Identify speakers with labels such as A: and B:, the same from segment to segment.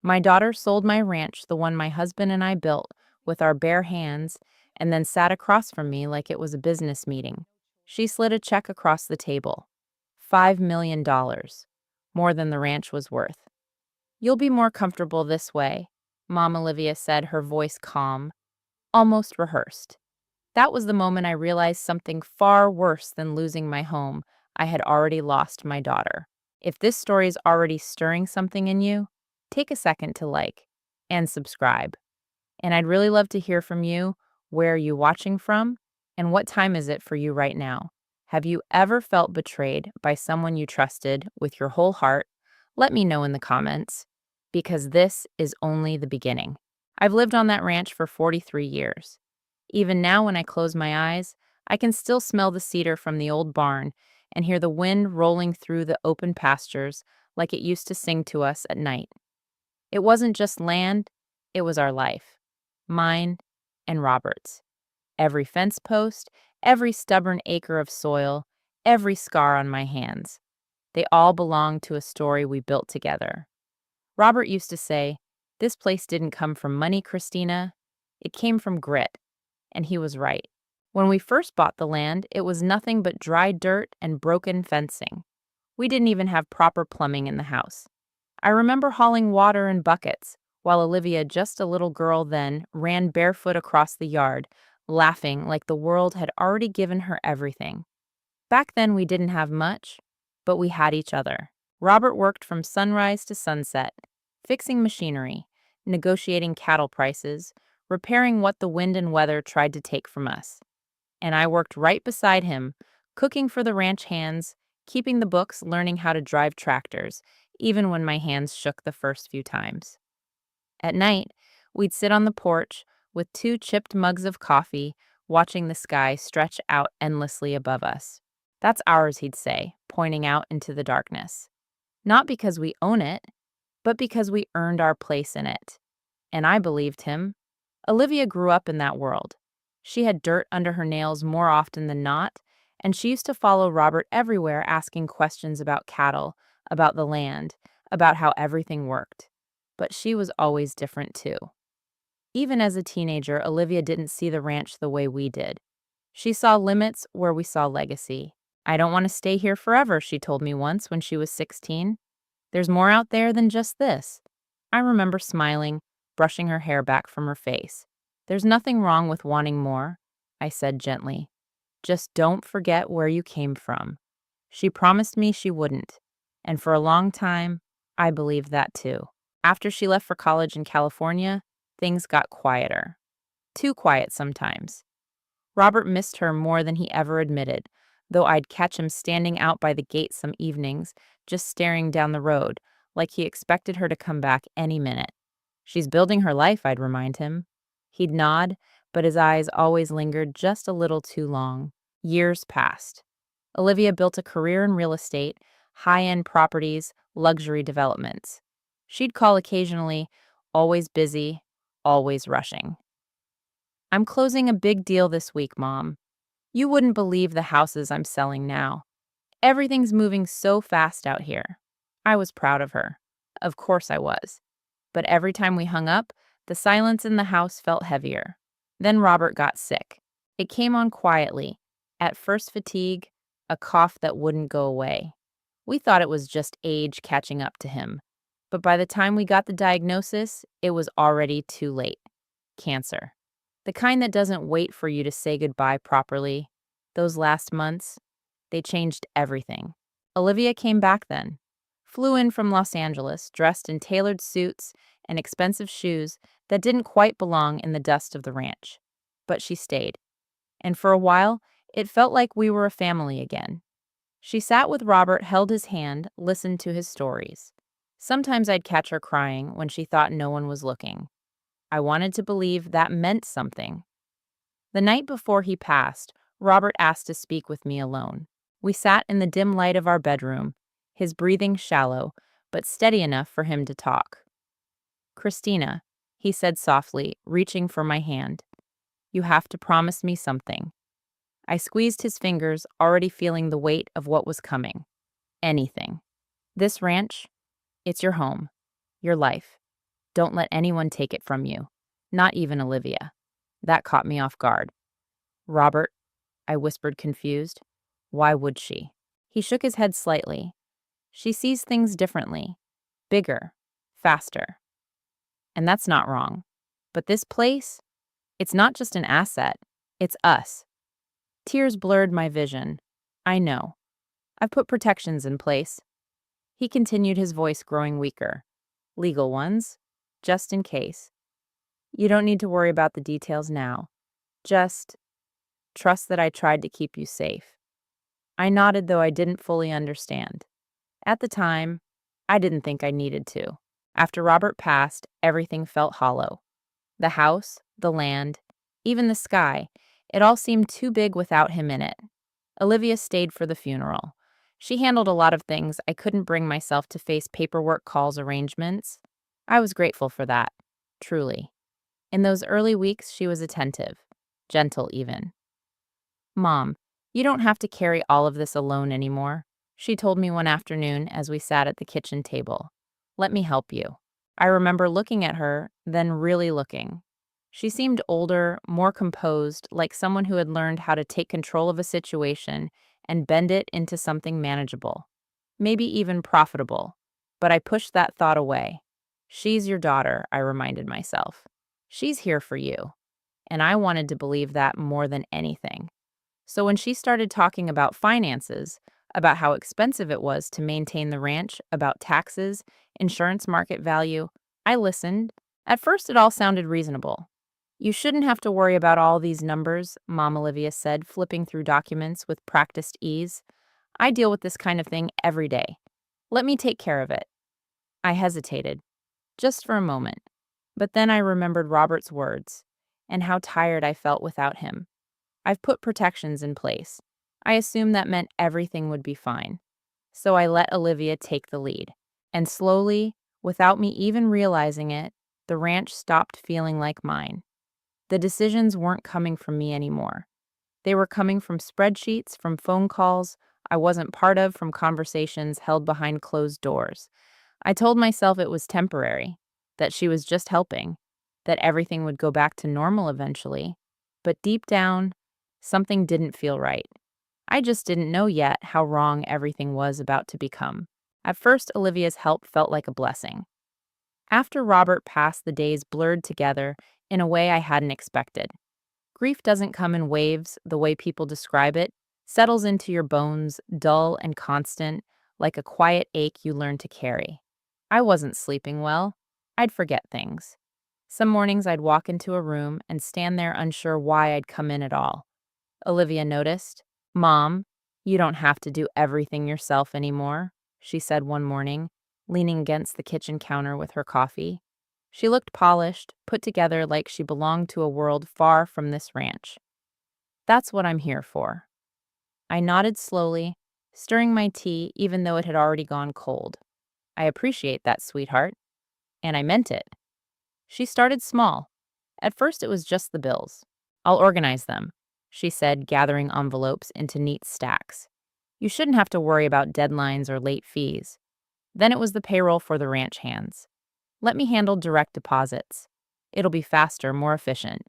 A: My daughter sold my ranch, the one my husband and I built, with our bare hands, and then sat across from me like it was a business meeting. She slid a check across the table. $5 million. More than the ranch was worth. You'll be more comfortable this way, Mom Olivia said, her voice calm, almost rehearsed. That was the moment I realized something far worse than losing my home. I had already lost my daughter. If this story is already stirring something in you, take a second to like and subscribe. And I'd really love to hear from you. Where are you watching from? And what time is it for you right now? Have you ever felt betrayed by someone you trusted with your whole heart? Let me know in the comments, because this is only the beginning. I've lived on that ranch for 43 years. Even now, when I close my eyes, I can still smell the cedar from the old barn and hear the wind rolling through the open pastures like it used to sing to us at night. It wasn't just land, it was our life. Mine and Robert's. Every fence post, every stubborn acre of soil, every scar on my hands. They all belonged to a story we built together. Robert used to say, "This place didn't come from money, Christina. It came from grit." And he was right. When we first bought the land, it was nothing but dry dirt and broken fencing. We didn't even have proper plumbing in the house. I remember hauling water in buckets, while Olivia, just a little girl then, ran barefoot across the yard, laughing like the world had already given her everything. Back then, we didn't have much, but we had each other. Robert worked from sunrise to sunset, fixing machinery, negotiating cattle prices, repairing what the wind and weather tried to take from us. And I worked right beside him, cooking for the ranch hands, keeping the books, learning how to drive tractors, even when my hands shook the first few times. At night, we'd sit on the porch with two chipped mugs of coffee, watching the sky stretch out endlessly above us. "That's ours," he'd say, pointing out into the darkness. Not because we own it, but because we earned our place in it. And I believed him. Olivia grew up in that world. She had dirt under her nails more often than not, and she used to follow Robert everywhere, asking questions about cattle, about the land, about how everything worked. But she was always different too. Even as a teenager, Olivia didn't see the ranch the way we did. She saw limits where we saw legacy. "I don't want to stay here forever," she told me once when she was 16. "There's more out there than just this." I remember smiling, brushing her hair back from her face. "There's nothing wrong with wanting more," I said gently. "Just don't forget where you came from." She promised me she wouldn't, and for a long time, I believed that too. After she left for college in California, things got quieter. Too quiet sometimes. Robert missed her more than he ever admitted, though I'd catch him standing out by the gate some evenings, just staring down the road, like he expected her to come back any minute. "She's building her life," I'd remind him. He'd nod, but his eyes always lingered just a little too long. Years passed. Olivia built a career in real estate, high-end properties, luxury developments. She'd call occasionally, always busy, always rushing. "I'm closing a big deal this week, Mom. You wouldn't believe the houses I'm selling now. Everything's moving so fast out here." I was proud of her. Of course I was. But every time we hung up, the silence in the house felt heavier. Then Robert got sick. It came on quietly. At first fatigue, a cough that wouldn't go away. We thought it was just age catching up to him. But by the time we got the diagnosis, it was already too late. Cancer. The kind that doesn't wait for you to say goodbye properly. Those last months, they changed everything. Olivia came back then. Flew in from Los Angeles, dressed in tailored suits and expensive shoes that didn't quite belong in the dust of the ranch. But she stayed. And for a while, it felt like we were a family again. She sat with Robert, held his hand, listened to his stories. Sometimes I'd catch her crying when she thought no one was looking. I wanted to believe that meant something. The night before he passed, Robert asked to speak with me alone. We sat in the dim light of our bedroom, his breathing shallow, but steady enough for him to talk. "Christina," he said softly, reaching for my hand, "you have to promise me something." I squeezed his fingers, already feeling the weight of what was coming. "Anything. This ranch, it's your home, your life. Don't let anyone take it from you, not even Olivia. That caught me off guard. Robert, I whispered, confused. Why would she? He shook his head slightly. She sees things differently, bigger, faster. And that's not wrong. But this place, it's not just an asset, it's us. Tears blurred my vision. I know. I've put protections in place. He continued, his voice growing weaker. Legal ones, just in case. You don't need to worry about the details now. Just trust that I tried to keep you safe. I nodded, though I didn't fully understand. At the time, I didn't think I needed to. After Robert passed, everything felt hollow. The house, the land, even the sky, it all seemed too big without him in it. Olivia stayed for the funeral. She handled a lot of things. I couldn't bring myself to face paperwork, calls, arrangements. I was grateful for that, truly. In those early weeks, she was attentive, gentle even. Mom, you don't have to carry all of this alone anymore, she told me one afternoon as we sat at the kitchen table. Let me help you. I remember looking at her, then really looking. She seemed older, more composed, like someone who had learned how to take control of a situation and bend it into something manageable, maybe even profitable. But I pushed that thought away. She's your daughter, I reminded myself. She's here for you. And I wanted to believe that more than anything. So when she started talking about finances, about how expensive it was to maintain the ranch, about taxes, insurance market value, I listened. At first, it all sounded reasonable. You shouldn't have to worry about all these numbers, Mom Olivia said, flipping through documents with practiced ease. I deal with this kind of thing every day. Let me take care of it. I hesitated, just for a moment. But then I remembered Robert's words and how tired I felt without him. I've put protections in place. I assumed that meant everything would be fine. So I let Olivia take the lead. And slowly, without me even realizing it, the ranch stopped feeling like mine. The decisions weren't coming from me anymore. They were coming from spreadsheets, from phone calls I wasn't part of, from conversations held behind closed doors. I told myself it was temporary, that she was just helping, that everything would go back to normal eventually. But deep down, something didn't feel right. I just didn't know yet how wrong everything was about to become. At first, Olivia's help felt like a blessing. After Robert passed, the days blurred together in a way I hadn't expected. Grief doesn't come in waves the way people describe it, settles into your bones, dull and constant, like a quiet ache you learn to carry. I wasn't sleeping well. I'd forget things. Some mornings I'd walk into a room and stand there unsure why I'd come in at all. Olivia noticed. Mom, you don't have to do everything yourself anymore, she said one morning, leaning against the kitchen counter with her coffee. She looked polished, put together like she belonged to a world far from this ranch. That's what I'm here for. I nodded slowly, stirring my tea even though it had already gone cold. I appreciate that, sweetheart. And I meant it. She started small. At first, it was just the bills. I'll organize them, she said, gathering envelopes into neat stacks. You shouldn't have to worry about deadlines or late fees. Then it was the payroll for the ranch hands. Let me handle direct deposits. It'll be faster, more efficient.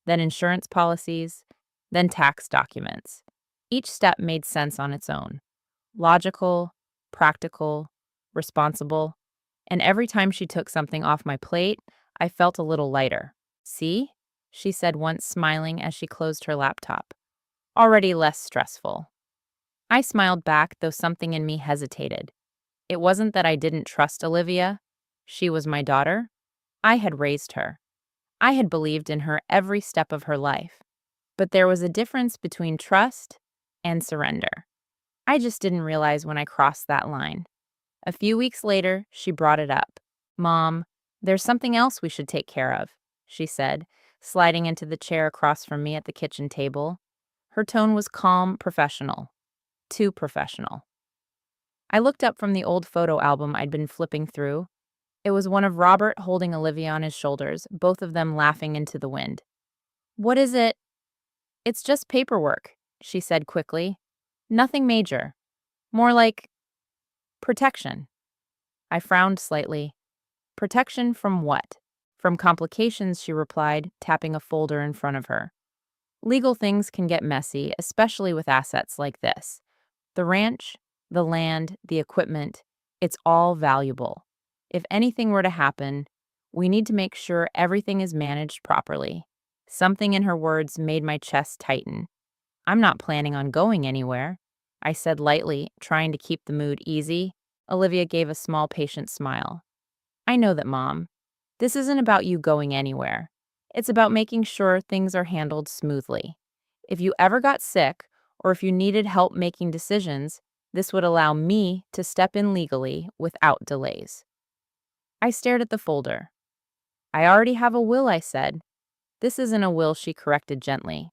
A: Then insurance policies, then tax documents. Each step made sense on its own. Logical, practical, responsible. And every time she took something off my plate, I felt a little lighter. See? She said once, smiling as she closed her laptop. Already less stressful. I smiled back, though something in me hesitated. It wasn't that I didn't trust Olivia. She was my daughter. I had raised her. I had believed in her every step of her life. But there was a difference between trust and surrender. I just didn't realize when I crossed that line. A few weeks later, she brought it up. Mom, there's something else we should take care of, she said, sliding into the chair across from me at the kitchen table. Her tone was calm, professional. Too professional. I looked up from the old photo album I'd been flipping through. It was one of Robert holding Olivia on his shoulders, both of them laughing into the wind. What is it? It's just paperwork, she said quickly. Nothing major. More like protection. I frowned slightly. Protection from what? From complications, she replied, tapping a folder in front of her. Legal things can get messy, especially with assets like this. The ranch, the land, the equipment, it's all valuable. If anything were to happen, we need to make sure everything is managed properly. Something in her words made my chest tighten. I'm not planning on going anywhere, I said lightly, trying to keep the mood easy. Olivia gave a small, patient smile. I know that, Mom. This isn't about you going anywhere. It's about making sure things are handled smoothly. If you ever got sick, or if you needed help making decisions, this would allow me to step in legally without delays. I stared at the folder. I already have a will, I said. This isn't a will, she corrected gently.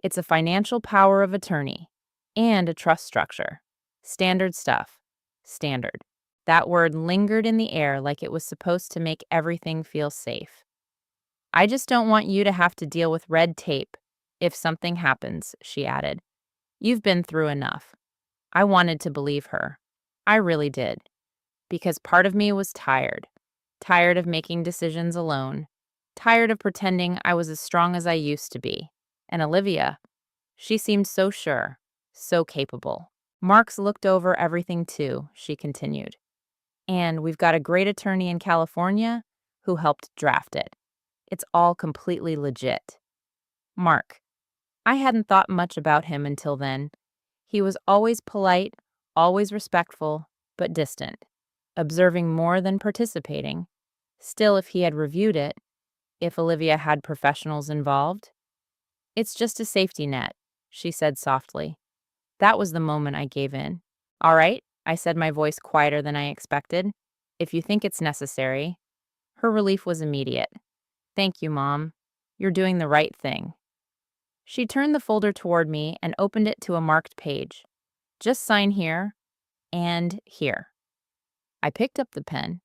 A: It's a financial power of attorney and a trust structure. Standard stuff. Standard. That word lingered in the air like it was supposed to make everything feel safe. I just don't want you to have to deal with red tape if something happens, she added. You've been through enough. I wanted to believe her. I really did. Because part of me was tired. Tired of making decisions alone. Tired of pretending I was as strong as I used to be. And Olivia, she seemed so sure, so capable. Mark's looked over everything too, she continued. And we've got a great attorney in California who helped draft it. It's all completely legit. Mark. I hadn't thought much about him until then. He was always polite, always respectful, but distant, observing more than participating. Still, if he had reviewed it, if Olivia had professionals involved, it's just a safety net, she said softly. That was the moment I gave in. All right, I said, my voice quieter than I expected. If you think it's necessary. Her relief was immediate. Thank you, Mom. You're doing the right thing. She turned the folder toward me and opened it to a marked page. Just sign here and here. I picked up the pen.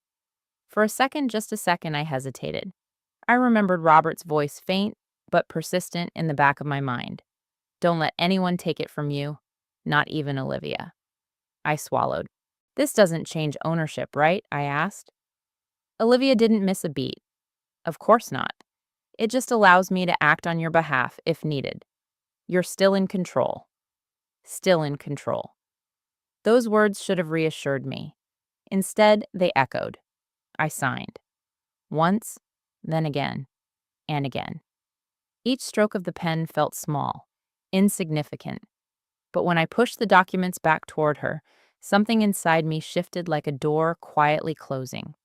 A: For just a second, I hesitated. I remembered Robert's voice, faint but persistent, in the back of my mind. Don't let anyone take it from you, not even Olivia. I swallowed. This doesn't change ownership, right? I asked. Olivia didn't miss a beat. Of course not. It just allows me to act on your behalf if needed. You're still in control. Still in control. Those words should have reassured me. Instead, they echoed. I signed. Once, then again, and again. Each stroke of the pen felt small, insignificant. But when I pushed the documents back toward her, something inside me shifted like a door quietly closing.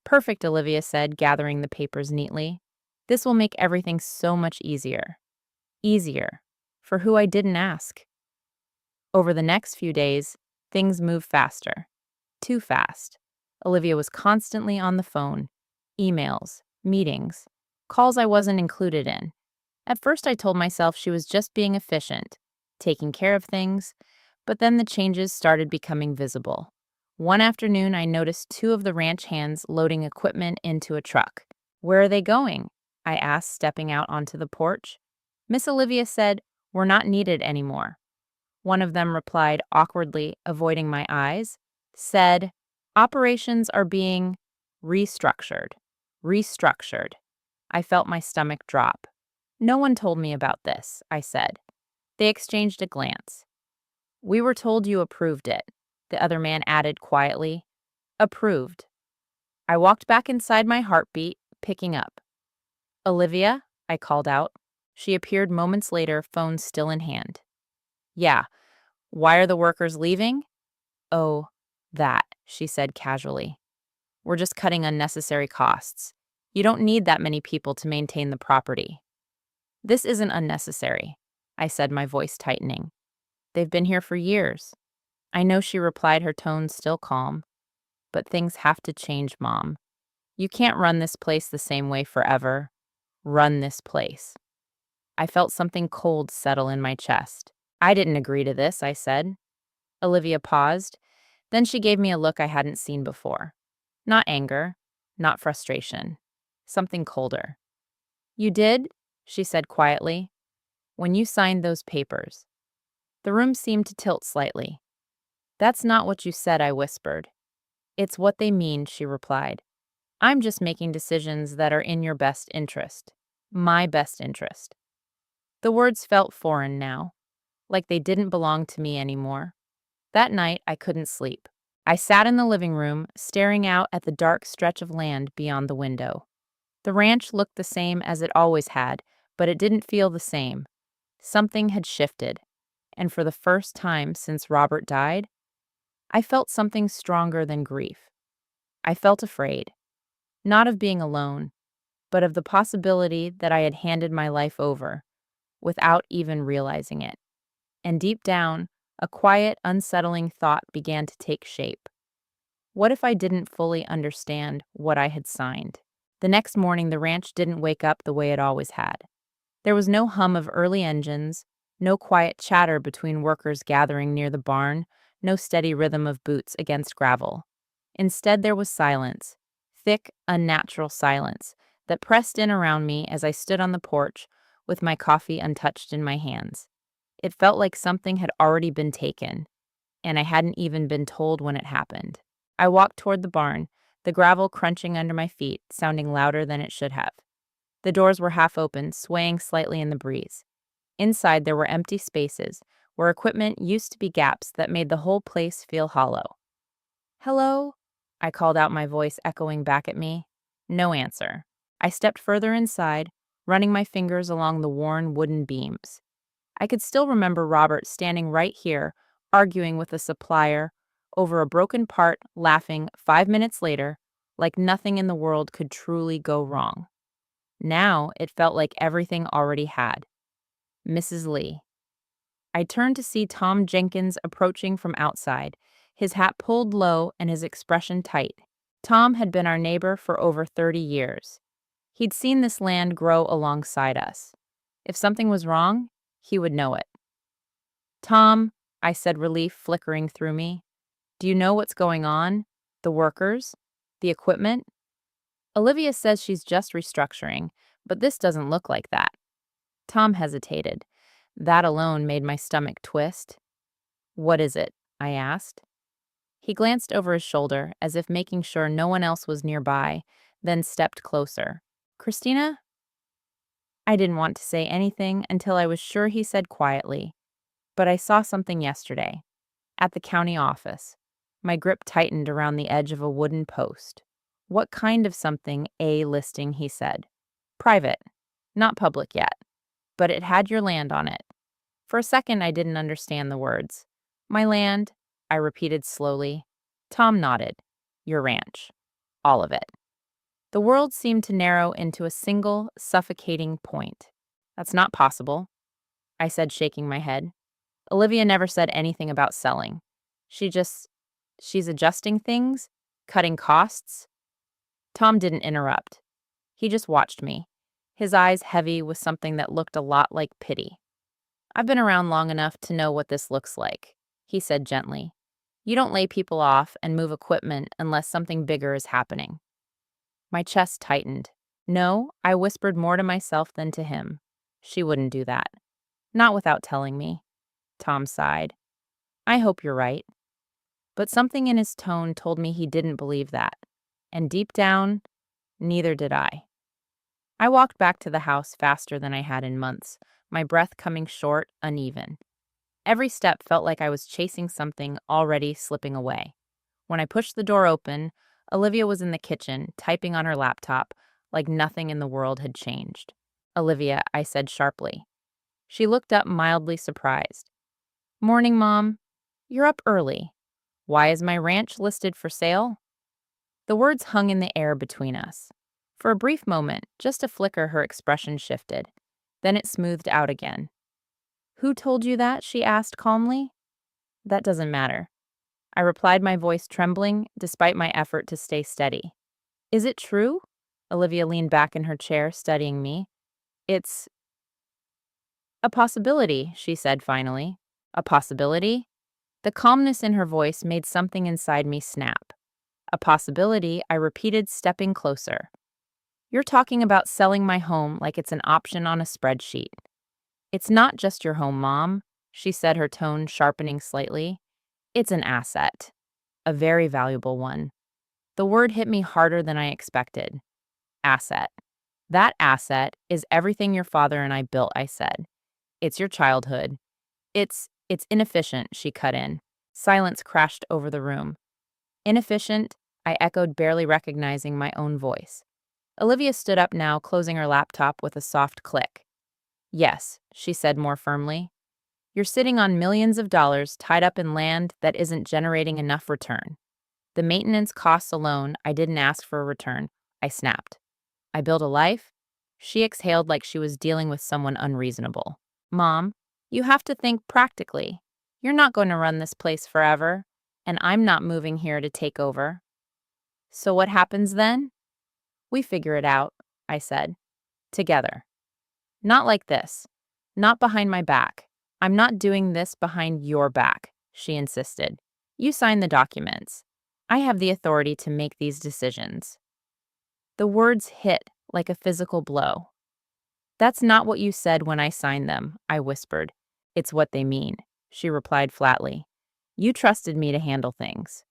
A: Perfect, Olivia said, gathering the papers neatly. This will make everything so much easier. Easier. For who I didn't ask. Over the next few days, things moved faster. Too fast. Olivia was constantly on the phone. Emails, meetings, calls I wasn't included in. At first I told myself she was just being efficient, taking care of things, but then the changes started becoming visible. One afternoon I noticed two of the ranch hands loading equipment into a truck. Where are they going? I asked, stepping out onto the porch. Miss Olivia said, we're not needed anymore. One of them replied awkwardly, avoiding my eyes, said, operations are being restructured. Restructured. I felt my stomach drop. No one told me about this, I said. They exchanged a glance. We were told you approved it, the other man added quietly. Approved. I walked back inside, my heartbeat picking up. Olivia, I called out. She appeared moments later, phone still in hand. Yeah. Why are the workers leaving? Oh, that, she said casually. We're just cutting unnecessary costs. You don't need that many people to maintain the property. This isn't unnecessary, I said, my voice tightening. They've been here for years. I know, she replied, her tone still calm. But things have to change, Mom. You can't run this place the same way forever. Run this place. I felt something cold settle in my chest. I didn't agree to this, I said. Olivia paused. Then she gave me a look I hadn't seen before. Not anger, not frustration. Something colder. You did? She said quietly. When you signed those papers. The room seemed to tilt slightly. That's not what you said, I whispered. It's what they mean, she replied. I'm just making decisions that are in your best interest. My best interest. The words felt foreign now, like they didn't belong to me anymore. That night, I couldn't sleep. I sat in the living room, staring out at the dark stretch of land beyond the window. The ranch looked the same as it always had, but it didn't feel the same. Something had shifted, and for the first time since Robert died, I felt something stronger than grief. I felt afraid, not of being alone, but of the possibility that I had handed my life over without even realizing it. And deep down, a quiet, unsettling thought began to take shape. What if I didn't fully understand what I had signed? The next morning, the ranch didn't wake up the way it always had. There was no hum of early engines, no quiet chatter between workers gathering near the barn, no steady rhythm of boots against gravel. Instead, there was silence, thick, unnatural silence, that pressed in around me as I stood on the porch with my coffee untouched in my hands. It felt like something had already been taken, and I hadn't even been told when it happened. I walked toward the barn, the gravel crunching under my feet, sounding louder than it should have. The doors were half open, swaying slightly in the breeze. Inside, there were empty spaces, where equipment used to be gaps that made the whole place feel hollow. "Hello?" I called out, my voice echoing back at me. No answer. I stepped further inside, running my fingers along the worn wooden beams. I could still remember Robert standing right here, arguing with a supplier over a broken part, laughing 5 minutes later, like nothing in the world could truly go wrong. Now it felt like everything already had. Mrs. Lee. I turned to see Tom Jenkins approaching from outside, his hat pulled low and his expression tight. Tom had been our neighbor for over 30 years. He'd seen this land grow alongside us. If something was wrong, he would know it. "Tom," I said, relief flickering through me, "do you know what's going on? The workers? The equipment? Olivia says she's just restructuring, but this doesn't look like that." Tom hesitated. That alone made my stomach twist. "What is it?" I asked. He glanced over his shoulder, as if making sure no one else was nearby, then stepped closer. "Christina?" I didn't want to say anything until I was sure he said quietly, "But I saw something yesterday. At the county office." My grip tightened around the edge of a wooden post. "What kind of something?" "A listing," he said. "Private. Not public yet. But it had your land on it." For a second, I didn't understand the words. "My land," I repeated slowly. Tom nodded. "Your ranch. All of it." The world seemed to narrow into a single, suffocating point. "That's not possible," I said, shaking my head. "Olivia never said anything about selling. She's adjusting things, cutting costs." Tom didn't interrupt. He just watched me, his eyes heavy with something that looked a lot like pity. "I've been around long enough to know what this looks like," he said gently. "You don't lay people off and move equipment unless something bigger is happening." My chest tightened. No, I whispered more to myself than to him. She wouldn't do that. Not without telling me. Tom sighed. "I hope you're right." But something in his tone told me he didn't believe that. And deep down, neither did I. I walked back to the house faster than I had in months, my breath coming short, uneven. Every step felt like I was chasing something already slipping away. When I pushed the door open, Olivia was in the kitchen, typing on her laptop, like nothing in the world had changed. "Olivia," I said sharply. She looked up, mildly surprised. "Morning, Mom. You're up early. Why is my ranch listed for sale?" The words hung in the air between us. For a brief moment, just a flicker, her expression shifted. Then it smoothed out again. "Who told you that?" she asked calmly. "That doesn't matter," I replied, my voice trembling despite my effort to stay steady. "Is it true?" Olivia leaned back in her chair, studying me. "It's a possibility," she said finally. "A possibility?" The calmness in her voice made something inside me snap. "A possibility," I repeated, stepping closer. "You're talking about selling my home like it's an option on a spreadsheet." "It's not just your home, Mom," she said, her tone sharpening slightly. "It's an asset. A very valuable one." The word hit me harder than I expected. Asset. That asset is everything your father and I built, I said. It's your childhood. It's inefficient, she cut in. Silence crashed over the room. Inefficient, I echoed, barely recognizing my own voice. Olivia stood up now, closing her laptop with a soft click. Yes, she said more firmly. You're sitting on millions of dollars tied up in land that isn't generating enough return. The maintenance costs alone, I didn't ask for a return. I snapped. I built a life? She exhaled like she was dealing with someone unreasonable. Mom, you have to think practically. You're not going to run this place forever, and I'm not moving here to take over. So what happens then? We figure it out, I said. Together. Not like this. Not behind my back. I'm not doing this behind your back, she insisted. You sign the documents. I have the authority to make these decisions. The words hit like a physical blow. That's not what you said when I signed them, I whispered. It's what they mean, she replied flatly. You trusted me to handle things.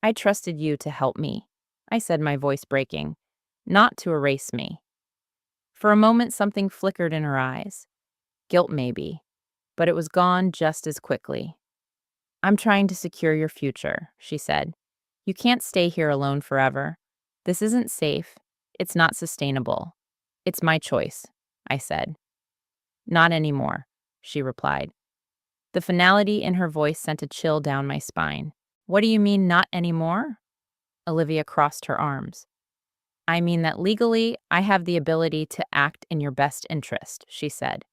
A: I trusted you to help me, I said, my voice breaking, not to erase me. For a moment, something flickered in her eyes. Guilt, maybe, but it was gone just as quickly. I'm trying to secure your future, she said. You can't stay here alone forever. This isn't safe. It's not sustainable. It's my choice, I said. Not anymore, she replied. The finality in her voice sent a chill down my spine. What do you mean, not anymore? Olivia crossed her arms. I mean that legally, I have the ability to act in your best interest, she said.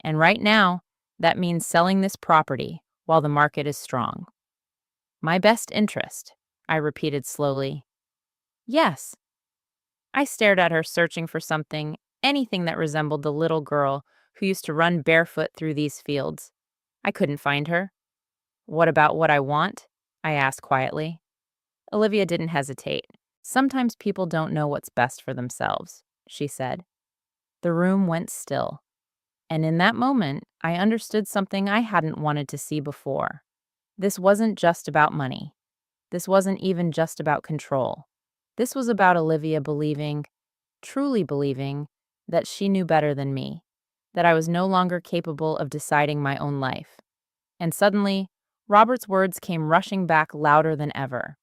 A: And right now, that means selling this property while the market is strong. My best interest, I repeated slowly. Yes. I stared at her, searching for something, anything that resembled the little girl who used to run barefoot through these fields. I couldn't find her. What about what I want? I asked quietly. Olivia didn't hesitate. Sometimes people don't know what's best for themselves, she said. The room went still. And in that moment, I understood something I hadn't wanted to see before. This wasn't just about money. This wasn't even just about control. This was about Olivia believing, truly believing, that she knew better than me, that I was no longer capable of deciding my own life. And suddenly, Robert's words came rushing back louder than ever.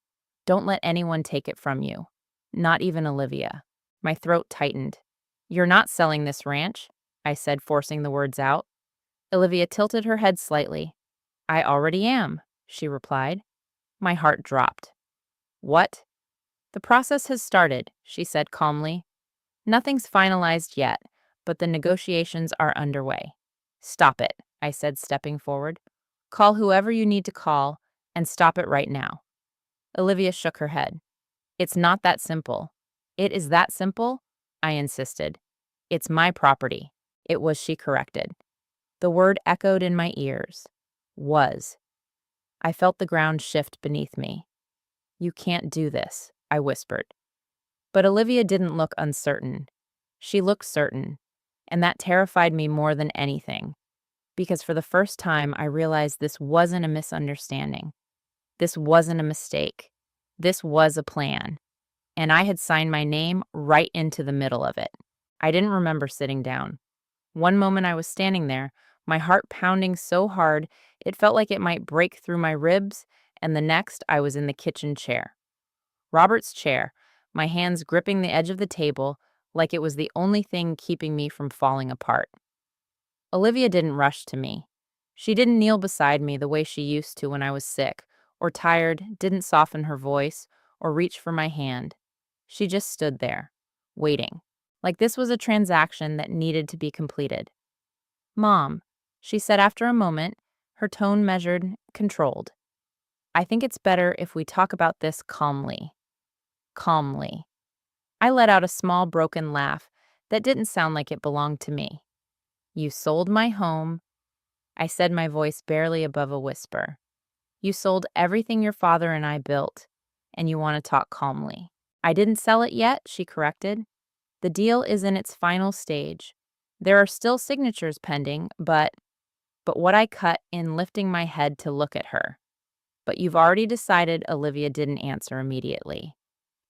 A: Don't let anyone take it from you. Not even Olivia. My throat tightened. You're not selling this ranch, I said, forcing the words out. Olivia tilted her head slightly. I already am, she replied. My heart dropped. What? The process has started, she said calmly. Nothing's finalized yet, but the negotiations are underway. Stop it, I said, stepping forward. Call whoever you need to call, and stop it right now. Olivia shook her head. It's not that simple. It is that simple, I insisted. It's my property. It was, she corrected. The word echoed in my ears. Was. I felt the ground shift beneath me. You can't do this, I whispered. But Olivia didn't look uncertain. She looked certain, and that terrified me more than anything, because for the first time I realized this wasn't a misunderstanding. This wasn't a mistake. This was a plan, and I had signed my name right into the middle of it. I didn't remember sitting down. One moment I was standing there, my heart pounding so hard it felt like it might break through my ribs, and the next I was in the kitchen chair. Robert's chair, my hands gripping the edge of the table like it was the only thing keeping me from falling apart. Olivia didn't rush to me. She didn't kneel beside me the way she used to when I was sick, or tired, didn't soften her voice, or reach for my hand. She just stood there, waiting, like this was a transaction that needed to be completed. Mom, she said after a moment, her tone measured, controlled. I think it's better if we talk about this calmly. Calmly. I let out a small broken laugh that didn't sound like it belonged to me. You sold my home, I said, my voice barely above a whisper. You sold everything your father and I built, and you want to talk calmly. I didn't sell it yet, she corrected. The deal is in its final stage. There are still signatures pending, but what I cut in lifting my head to look at her. But you've already decided, Olivia didn't answer immediately.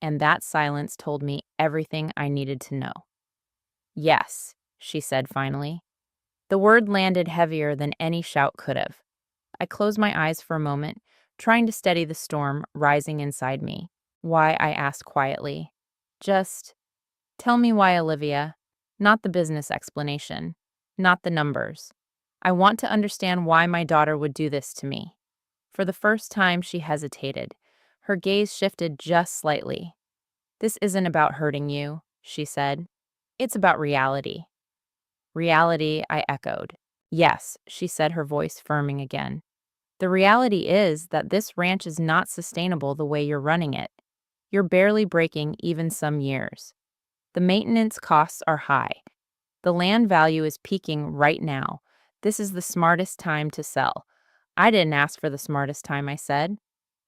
A: and that silence told me everything I needed to know. Yes, she said finally. The word landed heavier than any shout could have. I closed my eyes for a moment, trying to steady the storm rising inside me. Why, I asked quietly. Just tell me why, Olivia. Not the business explanation. Not the numbers. I want to understand why my daughter would do this to me. For the first time, she hesitated. Her gaze shifted just slightly. This isn't about hurting you, she said. It's about reality. Reality, I echoed. Yes, she said, her voice firming again. The reality is that this ranch is not sustainable the way you're running it. You're barely breaking even some years. The maintenance costs are high. The land value is peaking right now. This is the smartest time to sell. I didn't ask for the smartest time, I said.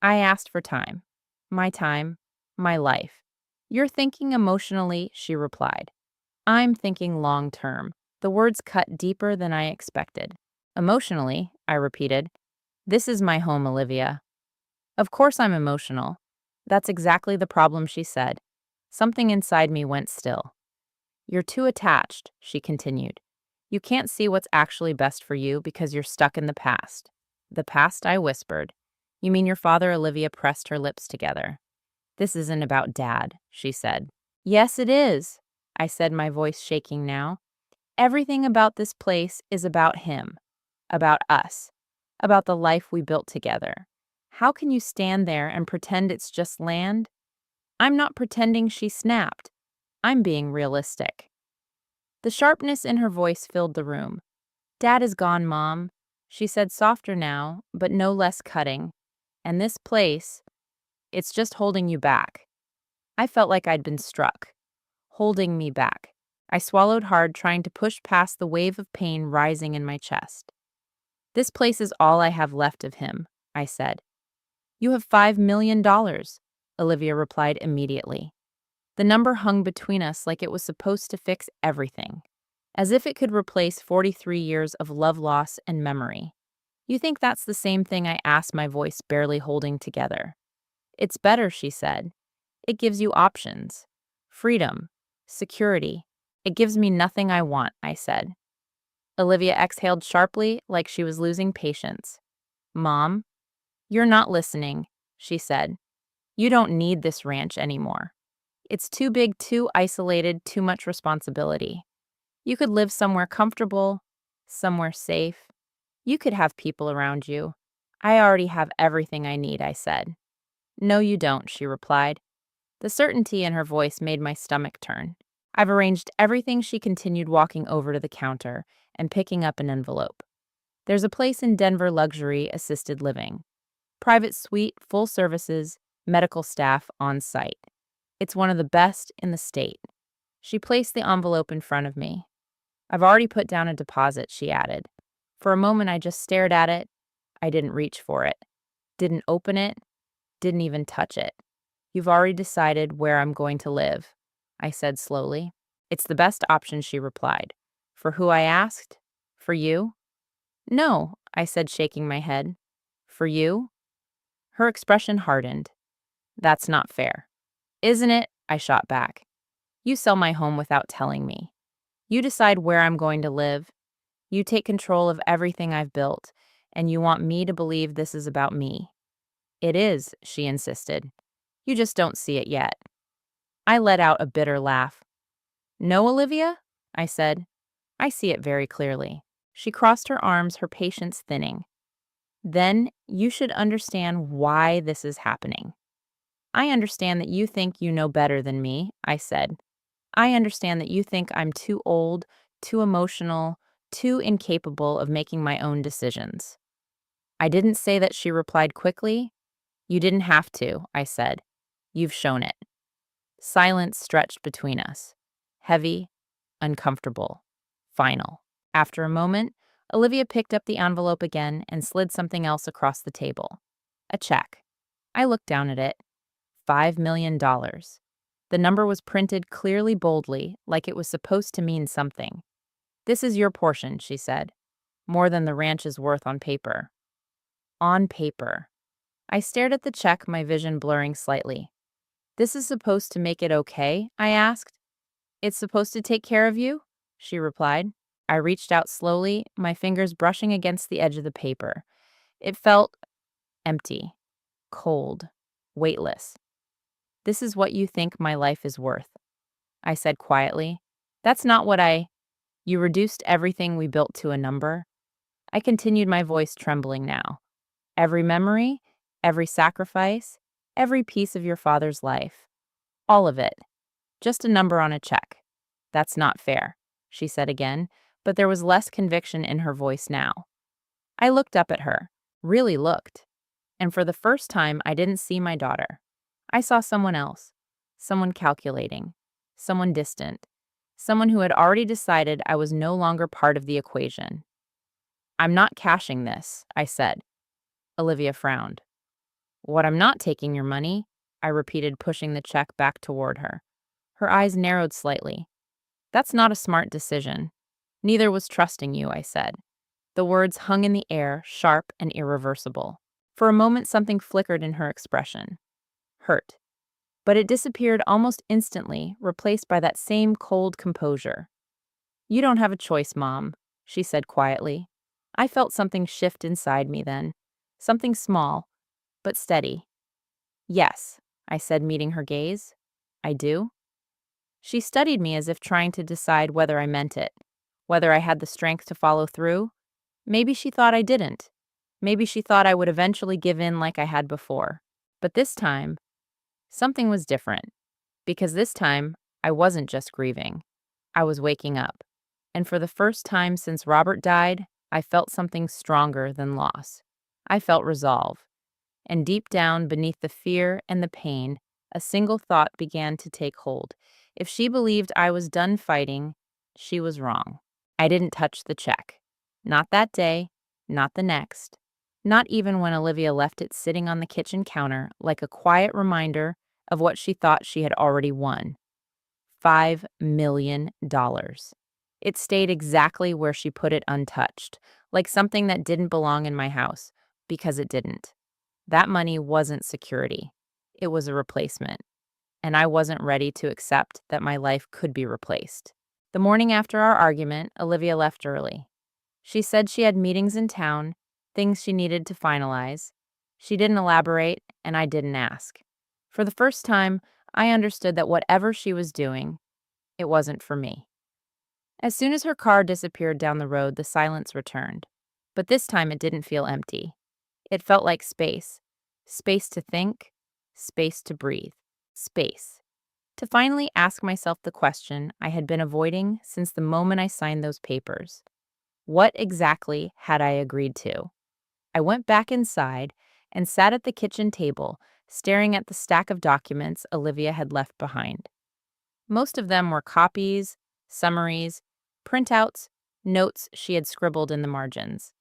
A: I asked for time. My life. You're thinking emotionally, she replied. I'm thinking long term. The words cut deeper than I expected. Emotionally, I repeated. This is my home, Olivia. Of course I'm emotional. That's exactly the problem, she said. Something inside me went still. You're too attached, she continued. You can't see what's actually best for you because you're stuck in the past. The past, I whispered. You mean your father? Olivia pressed her lips together. This isn't about Dad, she said. Yes, it is, I said, my voice shaking now. Everything about this place is about him, about us, about the life we built together. How can you stand there and pretend it's just land? I'm not pretending, she snapped. I'm being realistic. The sharpness in her voice filled the room. Dad is gone, Mom, she said, softer now, but no less cutting. And this place, it's just holding you back. I felt like I'd been struck, holding me back. I swallowed hard, trying to push past the wave of pain rising in my chest. This place is all I have left of him, I said. You have $5 million, Olivia replied immediately. The number hung between us like it was supposed to fix everything, as if it could replace 43 years of love loss and memory. You think that's the same thing? I asked, my voice barely holding together. It's better, she said. It gives you options. Freedom. Security. It gives me nothing I want, I said. Olivia exhaled sharply, like she was losing patience. Mom, you're not listening, she said. You don't need this ranch anymore. It's too big, too isolated, too much responsibility. You could live somewhere comfortable, somewhere safe. You could have people around you. I already have everything I need, I said. No, you don't, she replied. The certainty in her voice made my stomach turn. I've arranged everything, she continued, walking over to the counter and picking up an envelope. There's a place in Denver, luxury assisted living. Private suite, full services, medical staff on site. It's one of the best in the state. She placed the envelope in front of me. I've already put down a deposit, she added. For a moment, I just stared at it. I didn't reach for it. Didn't open it. Didn't even touch it. You've already decided where I'm going to live, I said slowly. It's the best option, she replied. For who? I asked. For you? No, I said, shaking my head. For you? Her expression hardened. That's not fair. Isn't it? I shot back. You sell my home without telling me. You decide where I'm going to live. You take control of everything I've built, and you want me to believe this is about me. It is, she insisted. You just don't see it yet. I let out a bitter laugh. No, Olivia? I said. I see it very clearly. She crossed her arms, her patience thinning. Then you should understand why this is happening. I understand that you think you know better than me, I said. I understand that you think I'm too old, too emotional, too incapable of making my own decisions. I didn't say that, she replied quickly. You didn't have to, I said. You've shown it. Silence stretched between us. Heavy, uncomfortable, final. After a moment, Olivia picked up the envelope again and slid something else across the table. A check. I looked down at it. $5 million. The number was printed clearly, boldly, like it was supposed to mean something. This is your portion, she said. More than the ranch is worth on paper. On paper. I stared at the check, my vision blurring slightly. This is supposed to make it okay? I asked. It's supposed to take care of you? She replied. I reached out slowly, my fingers brushing against the edge of the paper. It felt empty, cold, weightless. This is what you think my life is worth, I said quietly. That's not what I. You reduced everything we built to a number. I continued, my voice trembling now. Every memory, every sacrifice, every piece of your father's life. All of it. Just a number on a check. That's not fair, she said again, but there was less conviction in her voice now. I looked up at her, really looked, and for the first time I didn't see my daughter. I saw someone else, someone calculating, someone distant, someone who had already decided I was no longer part of the equation. I'm not cashing this, I said. Olivia frowned. What, I'm not taking your money? I repeated, pushing the check back toward her. Her eyes narrowed slightly. That's not a smart decision. Neither was trusting you, I said. The words hung in the air, sharp and irreversible. For a moment, something flickered in her expression. Hurt. But it disappeared almost instantly, replaced by that same cold composure. You don't have a choice, Mom, she said quietly. I felt something shift inside me then. Something small, but steady. Yes, I said, meeting her gaze. I do. She studied me as if trying to decide whether I meant it, whether I had the strength to follow through. Maybe she thought I didn't. Maybe she thought I would eventually give in like I had before. But this time, something was different. Because this time, I wasn't just grieving. I was waking up. And for the first time since Robert died, I felt something stronger than loss. I felt resolve. And deep down, beneath the fear and the pain, a single thought began to take hold. If she believed I was done fighting, she was wrong. I didn't touch the check. Not that day, not the next. Not even when Olivia left it sitting on the kitchen counter like a quiet reminder of what she thought she had already won. $5 million. It stayed exactly where she put it, untouched, like something that didn't belong in my house, because it didn't. That money wasn't security. It was a replacement, and I wasn't ready to accept that my life could be replaced. The morning after our argument, Olivia left early. She said she had meetings in town, things she needed to finalize. She didn't elaborate, and I didn't ask. For the first time, I understood that whatever she was doing, it wasn't for me. As soon as her car disappeared down the road, the silence returned. But this time it didn't feel empty. It felt like space. Space to think, space to breathe, space to finally ask myself the question I had been avoiding since the moment I signed those papers. What exactly had I agreed to? I went back inside and sat at the kitchen table, staring at the stack of documents Olivia had left behind. Most of them were copies, summaries, printouts, notes she had scribbled in the margins.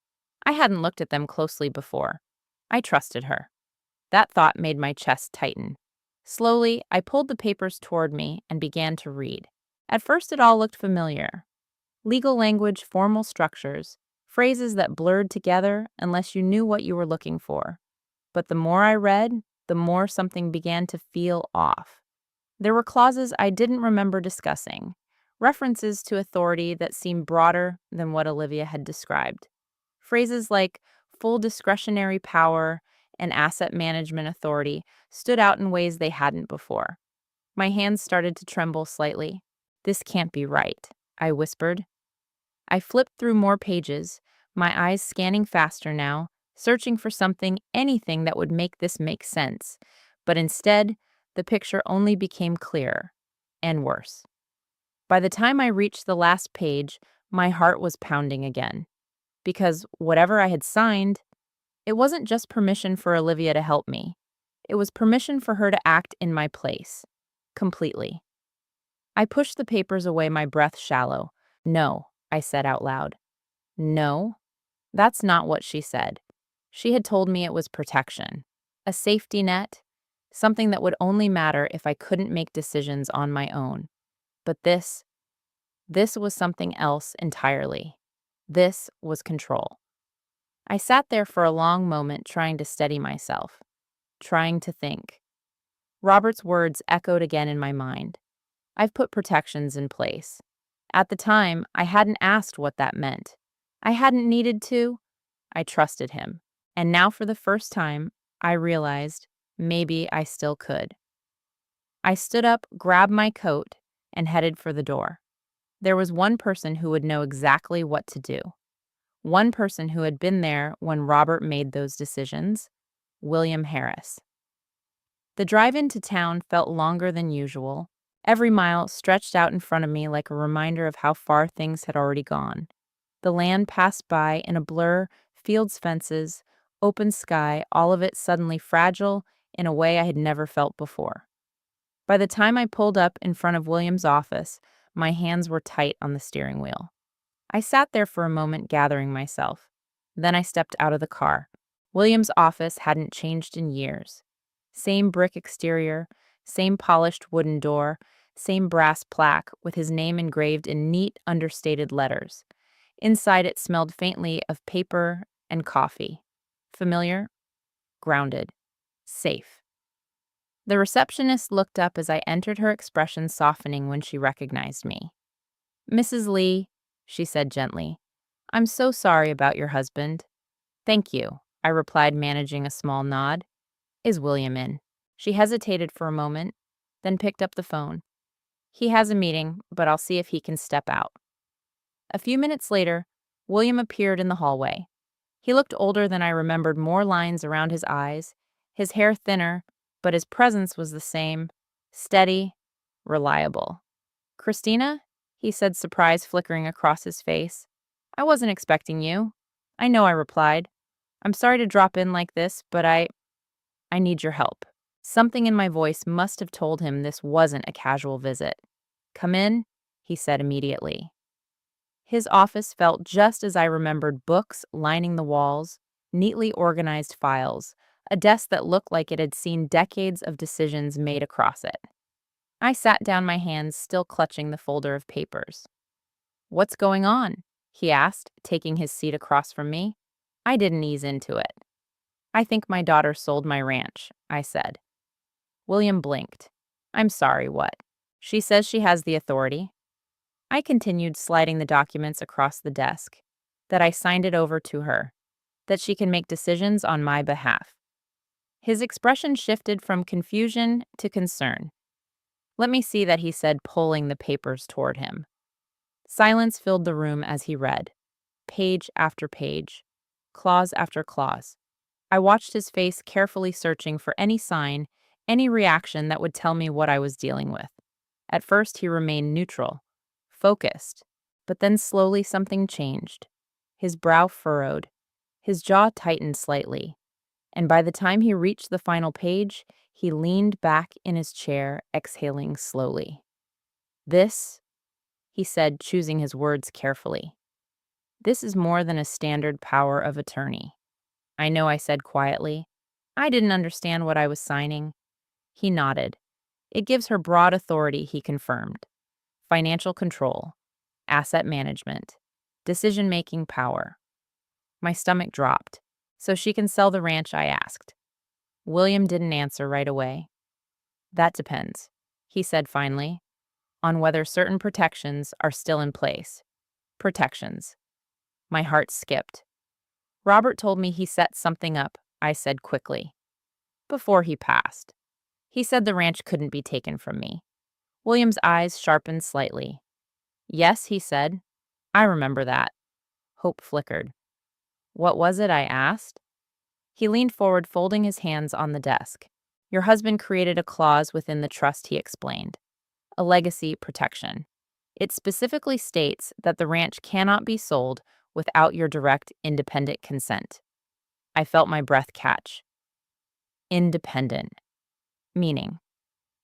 A: I hadn't looked at them closely before. I trusted her. That thought made my chest tighten. Slowly, I pulled the papers toward me and began to read. At first, it all looked familiar. Legal language, formal structures, phrases that blurred together unless you knew what you were looking for. But the more I read, the more something began to feel off. There were clauses I didn't remember discussing, references to authority that seemed broader than what Olivia had described. Phrases like full discretionary power and asset management authority stood out in ways they hadn't before. My hands started to tremble slightly. This can't be right, I whispered. I flipped through more pages, my eyes scanning faster now, searching for something, anything that would make this make sense. But instead, the picture only became clearer and worse. By the time I reached the last page, my heart was pounding again. Because whatever I had signed, it wasn't just permission for Olivia to help me. It was permission for her to act in my place. Completely. I pushed the papers away, my breath shallow. No, I said out loud. No, that's not what she said. She had told me it was protection, a safety net, something that would only matter if I couldn't make decisions on my own. But this was something else entirely. This was control. I sat there for a long moment trying to steady myself, trying to think. Robert's words echoed again in my mind. I've put protections in place. At the time, I hadn't asked what that meant. I hadn't needed to. I trusted him. And now, for the first time, I realized maybe I still could. I stood up, grabbed my coat, and headed for the door. There was one person who would know exactly what to do. One person who had been there when Robert made those decisions: William Harris. The drive into town felt longer than usual. Every mile stretched out in front of me like a reminder of how far things had already gone. The land passed by in a blur, fields, fences, open sky, all of it suddenly fragile in a way I had never felt before. By the time I pulled up in front of William's office, my hands were tight on the steering wheel. I sat there for a moment, gathering myself. Then I stepped out of the car. William's office hadn't changed in years. Same brick exterior, same polished wooden door, same brass plaque with his name engraved in neat, understated letters. Inside it smelled faintly of paper and coffee. Familiar, grounded, safe. The receptionist looked up as I entered, her expression softening when she recognized me. "Mrs. Lee," she said gently, "I'm so sorry about your husband." "Thank you," I replied, managing a small nod. "Is William in?" She hesitated for a moment, then picked up the phone. "He has a meeting, but I'll see if he can step out." A few minutes later, William appeared in the hallway. He looked older than I remembered, more lines around his eyes, his hair thinner, but his presence was the same: steady, reliable. "Christina?" he said, surprise flickering across his face. "I wasn't expecting you." "I know," I replied. "I'm sorry to drop in like this, but I need your help." Something in my voice must have told him this wasn't a casual visit. "Come in," he said immediately. His office felt just as I remembered: books lining the walls, neatly organized files, a desk that looked like it had seen decades of decisions made across it. I sat down, my hands still clutching the folder of papers. "What's going on?" he asked, taking his seat across from me. I didn't ease into it. "I think my daughter sold my ranch," I said. William blinked. "I'm sorry, what?" "She says she has the authority." I continued, sliding the documents across the desk. "That I signed it over to her. That she can make decisions on my behalf." His expression shifted from confusion to concern. "Let me see that," he said, pulling the papers toward him. Silence filled the room as he read. Page after page. Clause after clause. I watched his face, carefully searching for any sign, any reaction that would tell me what I was dealing with. At first, he remained neutral, focused, but then slowly something changed. His brow furrowed, his jaw tightened slightly, and by the time he reached the final page, he leaned back in his chair, exhaling slowly. "This," he said, choosing his words carefully, "this is more than a standard power of attorney." "I know," I said quietly. I didn't understand what I was signing. He nodded. "It gives her broad authority," he confirmed. "Financial control, asset management, decision-making power." My stomach dropped. "So she can sell the ranch?" I asked. William didn't answer right away. "That depends," he said finally, "on whether certain protections are still in place." "Protections." My heart skipped. "Robert told me he set something up," I said quickly. "Before he passed. He said the ranch couldn't be taken from me." William's eyes sharpened slightly. "Yes," he said. "I remember that." Hope flickered. "What was it?" I asked. He leaned forward, folding his hands on the desk. "Your husband created a clause within the trust," he explained. "A legacy protection. It specifically states that the ranch cannot be sold without your direct, independent consent." I felt my breath catch. Independent. Meaning,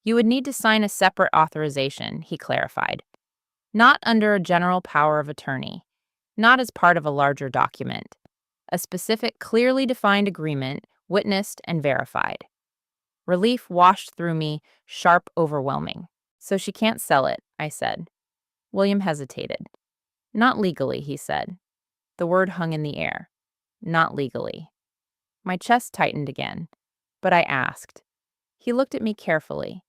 A: you would need to sign a separate authorization, he clarified. Not under a general power of attorney. Not as part of a larger document. A specific, clearly defined agreement, witnessed and verified. Relief washed through me, sharp, overwhelming. "So she can't sell it," I said. William hesitated. "Not legally," he said. The word hung in the air. Not legally. My chest tightened again, but I asked, He looked at me carefully.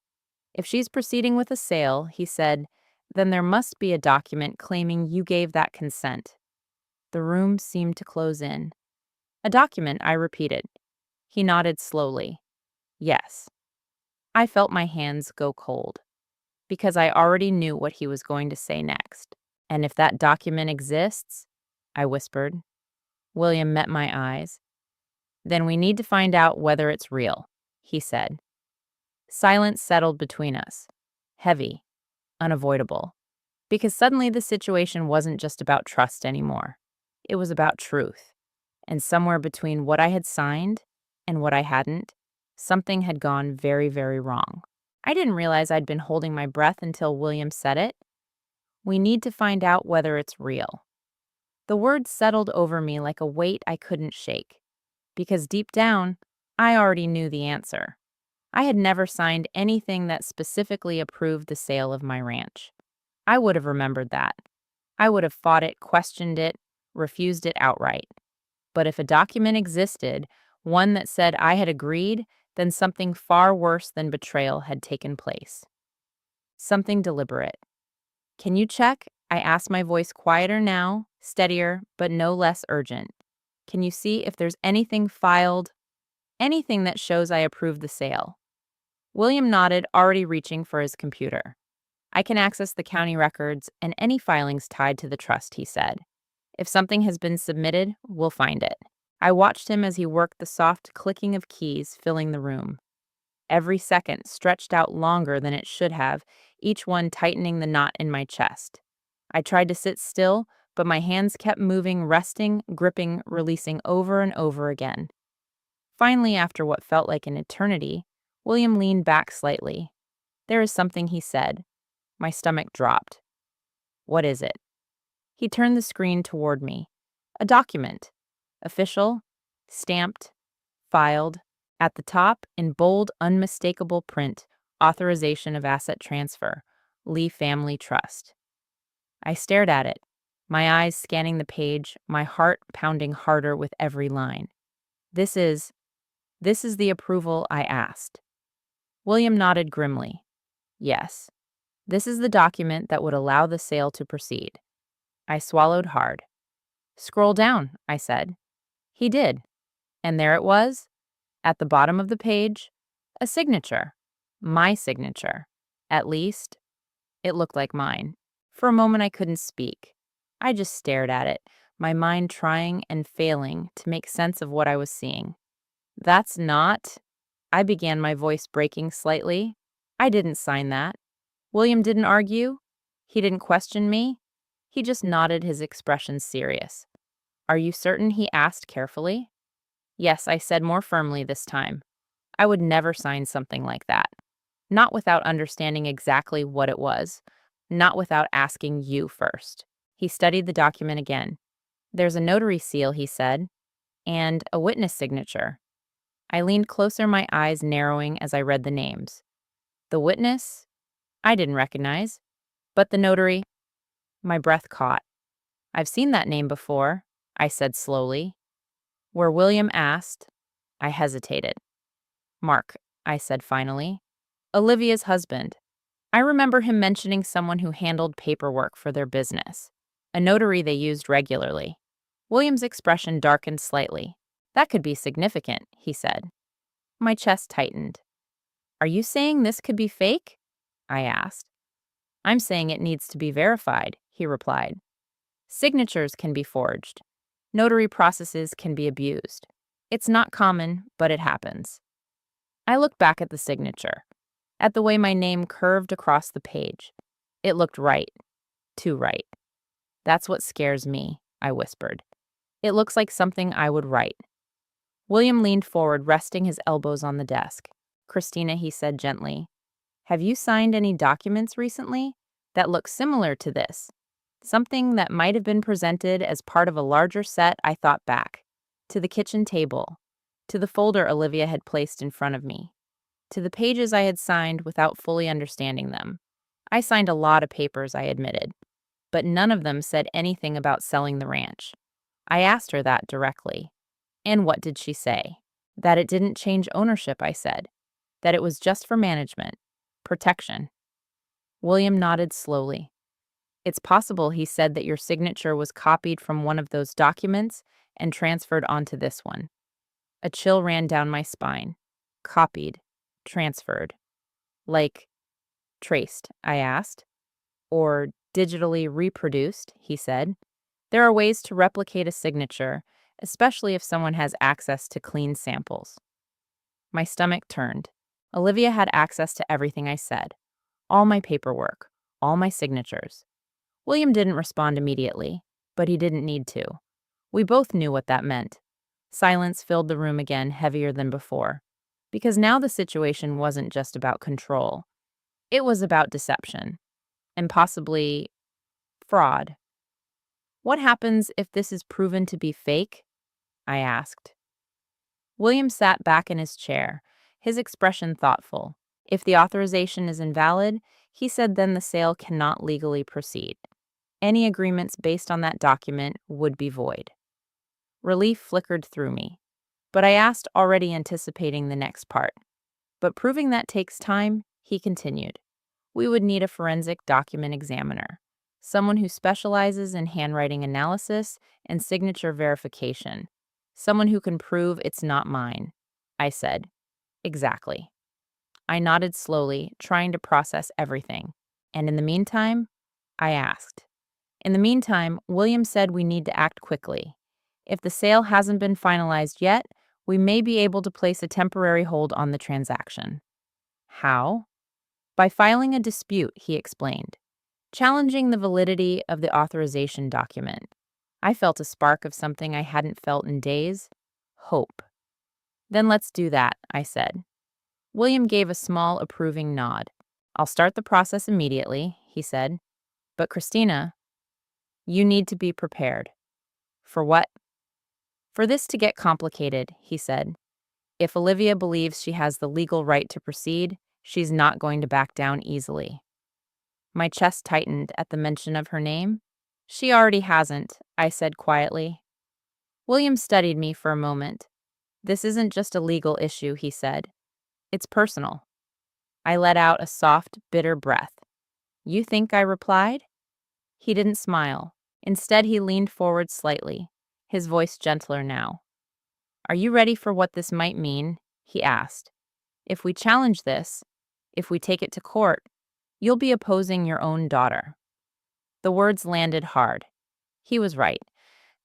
A: If she's proceeding with a sale, he said, then there must be a document claiming you gave that consent. The room seemed to close in. A document, I repeated. He nodded slowly. Yes. I felt my hands go cold, because I already knew what he was going to say next. And if that document exists, I whispered. William met my eyes. Then we need to find out whether it's real, he said. Silence settled between us. Heavy, unavoidable. Because suddenly the situation wasn't just about trust anymore. It was about truth. And somewhere between what I had signed and what I hadn't, something had gone very, very wrong. I didn't realize I'd been holding my breath until William said it. We need to find out whether it's real. The words settled over me like a weight I couldn't shake. Because deep down, I already knew the answer. I had never signed anything that specifically approved the sale of my ranch. I would have remembered that. I would have fought it, questioned it, refused it outright. But if a document existed, one that said I had agreed, then something far worse than betrayal had taken place. Something deliberate. Can you check? I asked, my voice quieter now, steadier, but no less urgent. Can you see if there's anything filed, anything that shows I approved the sale? William nodded, already reaching for his computer. I can access the county records and any filings tied to the trust, he said. If something has been submitted, we'll find it. I watched him as he worked the soft clicking of keys filling the room. Every second stretched out longer than it should have, each one tightening the knot in my chest. I tried to sit still, but my hands kept moving, resting, gripping, releasing over and over again. Finally, after what felt like an eternity, William leaned back slightly. There is something, he said. My stomach dropped. What is it? He turned the screen toward me. A document. Official, stamped, filed. At the top, in bold, unmistakable print, authorization of asset transfer, Lee Family Trust. I stared at it, my eyes scanning the page, my heart pounding harder with every line. This is the approval I asked. William nodded grimly. Yes, this is the document that would allow the sale to proceed. I swallowed hard. Scroll down, I said. He did. And there it was, at the bottom of the page, a signature. My signature. At least, it looked like mine. For a moment I couldn't speak. I just stared at it, my mind trying and failing to make sense of what I was seeing. That's not... I began, my voice breaking slightly. I didn't sign that. William didn't argue. He didn't question me. He just nodded, his expression serious. Are you certain? He asked carefully. Yes, I said more firmly this time. I would never sign something like that. Not without understanding exactly what it was. Not without asking you first. He studied the document again. There's a notary seal, he said, and a witness signature. I leaned closer, my eyes narrowing as I read the names. The witness? I didn't recognize. But the notary? My breath caught. I've seen that name before, I said slowly. Where William asked, I hesitated. Mark, I said finally. Olivia's husband. I remember him mentioning someone who handled paperwork for their business, a notary they used regularly. William's expression darkened slightly. That could be significant, he said. My chest tightened. Are you saying this could be fake? I asked. I'm saying it needs to be verified, he replied. Signatures can be forged. Notary processes can be abused. It's not common, but it happens. I looked back at the signature, at the way my name curved across the page. It looked right, too right. That's what scares me, I whispered. It looks like something I would write. William leaned forward, resting his elbows on the desk. Christina, he said gently, have you signed any documents recently that look similar to this? Something that might have been presented as part of a larger set. I thought back, to the kitchen table, to the folder Olivia had placed in front of me, to the pages I had signed without fully understanding them. I signed a lot of papers, I admitted, but none of them said anything about selling the ranch. I asked her that directly. And what did she say? That it didn't change ownership, I said. that it was just for management, protection. William nodded slowly. It's possible, he said, that your signature was copied from one of those documents and transferred onto this one. A chill ran down my spine. Copied. Transferred. Like, traced, I asked. Or digitally reproduced, he said. There are ways to replicate a signature, especially if someone has access to clean samples. My stomach turned. Olivia had access to everything I said. All my paperwork. All my signatures. William didn't respond immediately, but he didn't need to. We both knew what that meant. Silence filled the room again, heavier than before. Because now the situation wasn't just about control. It was about deception. And possibly fraud. What happens if this is proven to be fake? I asked. William sat back in his chair, his expression thoughtful. If the authorization is invalid, he said, then the sale cannot legally proceed. Any agreements based on that document would be void. Relief flickered through me. But I asked, already anticipating the next part. But proving that takes time, he continued. We would need a forensic document examiner, someone who specializes in handwriting analysis and signature verification, someone who can prove it's not mine. I said, exactly. I nodded slowly, trying to process everything. And in the meantime, I asked. In the meantime, William said we need to act quickly. If the sale hasn't been finalized yet, we may be able to place a temporary hold on the transaction. How? By filing a dispute, he explained, challenging the validity of the authorization document. I felt a spark of something I hadn't felt in days: hope. Then let's do that, I said. William gave a small, approving nod. I'll start the process immediately, he said. But Christina, you need to be prepared. For what? For this to get complicated, he said. If Olivia believes she has the legal right to proceed, she's not going to back down easily. My chest tightened at the mention of her name. She already hasn't, I said quietly. William studied me for a moment. This isn't just a legal issue, he said. It's personal. I let out a soft, bitter breath. You think? I replied. He didn't smile. Instead, he leaned forward slightly, his voice gentler now. Are you ready for what this might mean? He asked. If we challenge this, if we take it to court, you'll be opposing your own daughter. The words landed hard. He was right.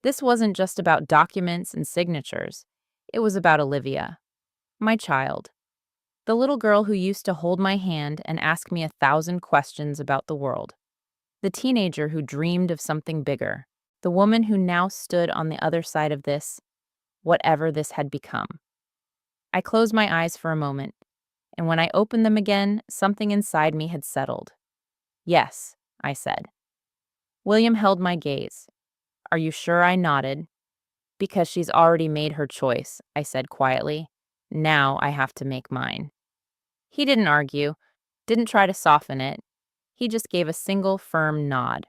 A: This wasn't just about documents and signatures. It was about Olivia, my child. The little girl who used to hold my hand and ask me 1,000 questions about the world. The teenager who dreamed of something bigger. The woman who now stood on the other side of this, whatever this had become. I closed my eyes for a moment, and when I opened them again, something inside me had settled. Yes, I said. William held my gaze. Are you sure? I nodded. Because she's already made her choice, I said quietly. Now I have to make mine. He didn't argue, didn't try to soften it. He just gave a single firm nod.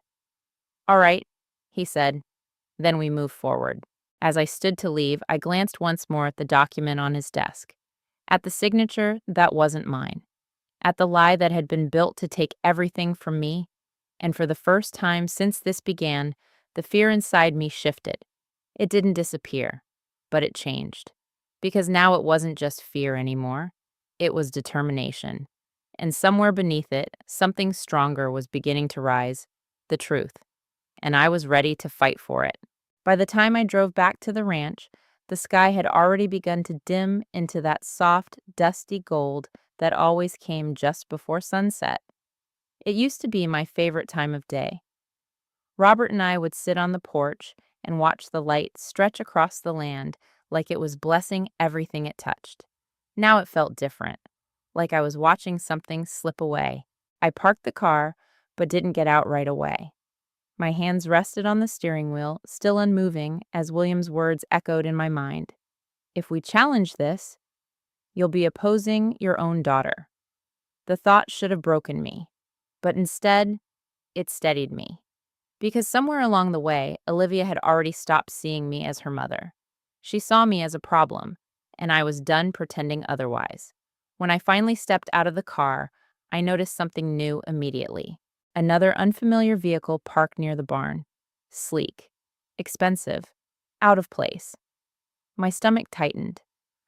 A: All right, he said. Then we moved forward. As I stood to leave, I glanced once more at the document on his desk. At the signature that wasn't mine. At the lie that had been built to take everything from me. And for the first time since this began, the fear inside me shifted. It didn't disappear, but it changed. Because now it wasn't just fear anymore. It was determination. And somewhere beneath it, something stronger was beginning to rise, the truth. And I was ready to fight for it. By the time I drove back to the ranch, the sky had already begun to dim into that soft, dusty gold that always came just before sunset. It used to be my favorite time of day. Robert and I would sit on the porch and watch the light stretch across the land like it was blessing everything it touched. Now it felt different, like I was watching something slip away. I parked the car, but didn't get out right away. My hands rested on the steering wheel, still unmoving, as William's words echoed in my mind. If we challenge this, you'll be opposing your own daughter. The thought should have broken me, but instead, it steadied me. Because somewhere along the way, Olivia had already stopped seeing me as her mother. She saw me as a problem, and I was done pretending otherwise. When I finally stepped out of the car, I noticed something new immediately. Another unfamiliar vehicle parked near the barn. Sleek, expensive, out of place. My stomach tightened.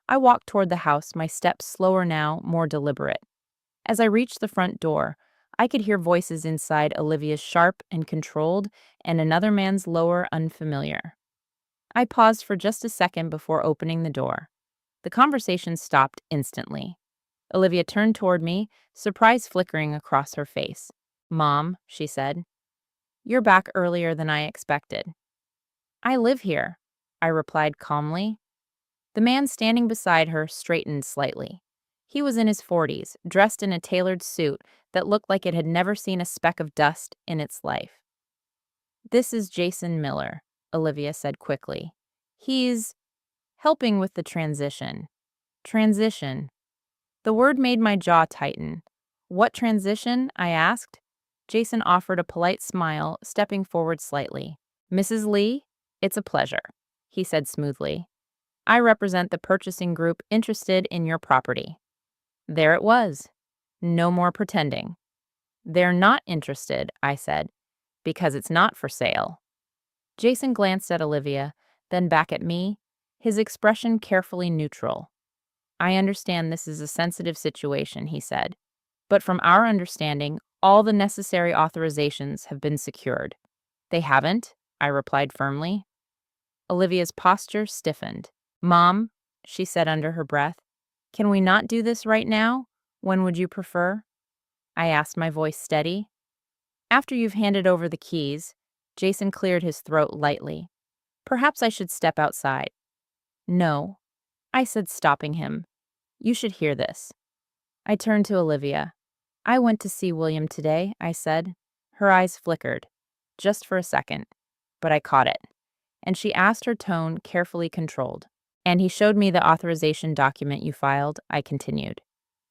A: I walked toward the house, my steps slower now, more deliberate. As I reached the front door, I could hear voices inside, Olivia's sharp and controlled, and another man's lower, unfamiliar. I paused for just a second before opening the door. The conversation stopped instantly. Olivia turned toward me, surprise flickering across her face. "Mom," she said, "you're back earlier than I expected." "I live here," I replied calmly. The man standing beside her straightened slightly. He was in his 40s, dressed in a tailored suit that looked like it had never seen a speck of dust in its life. "This is Jason Miller," Olivia said quickly. "He's helping with the transition." Transition. The word made my jaw tighten. "What transition?" I asked. Jason offered a polite smile, stepping forward slightly. "Mrs. Lee, it's a pleasure," he said smoothly. "I represent the purchasing group interested in your property." There it was. No more pretending. "They're not interested," I said, "because it's not for sale." Jason glanced at Olivia, then back at me, his expression carefully neutral. "I understand this is a sensitive situation," he said, "but from our understanding, all the necessary authorizations have been secured." "They haven't," I replied firmly. Olivia's posture stiffened. "Mom," she said under her breath, "can we not do this right now? When would you prefer?" I asked, my voice steady. "After you've handed over the keys." Jason cleared his throat lightly. "Perhaps I should step outside." "No," I said, stopping him. "You should hear this." I turned to Olivia. "I went to see William today," I said. Her eyes flickered, just for a second, but I caught it, and she asked, her tone carefully controlled. "And he showed me the authorization document you filed," I continued.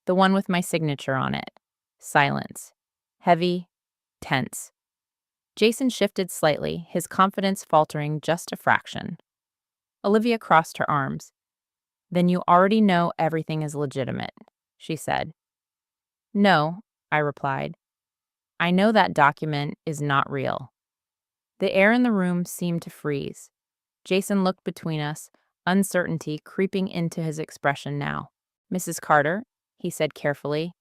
A: "The one with my signature on it." Silence. Heavy, tense. Jason shifted slightly, his confidence faltering just a fraction. Olivia crossed her arms. "Then you already know everything is legitimate," she said. "No," I replied. "I know that document is not real." The air in the room seemed to freeze. Jason looked between us, uncertainty creeping into his expression now. "Mrs. Carter," he said carefully,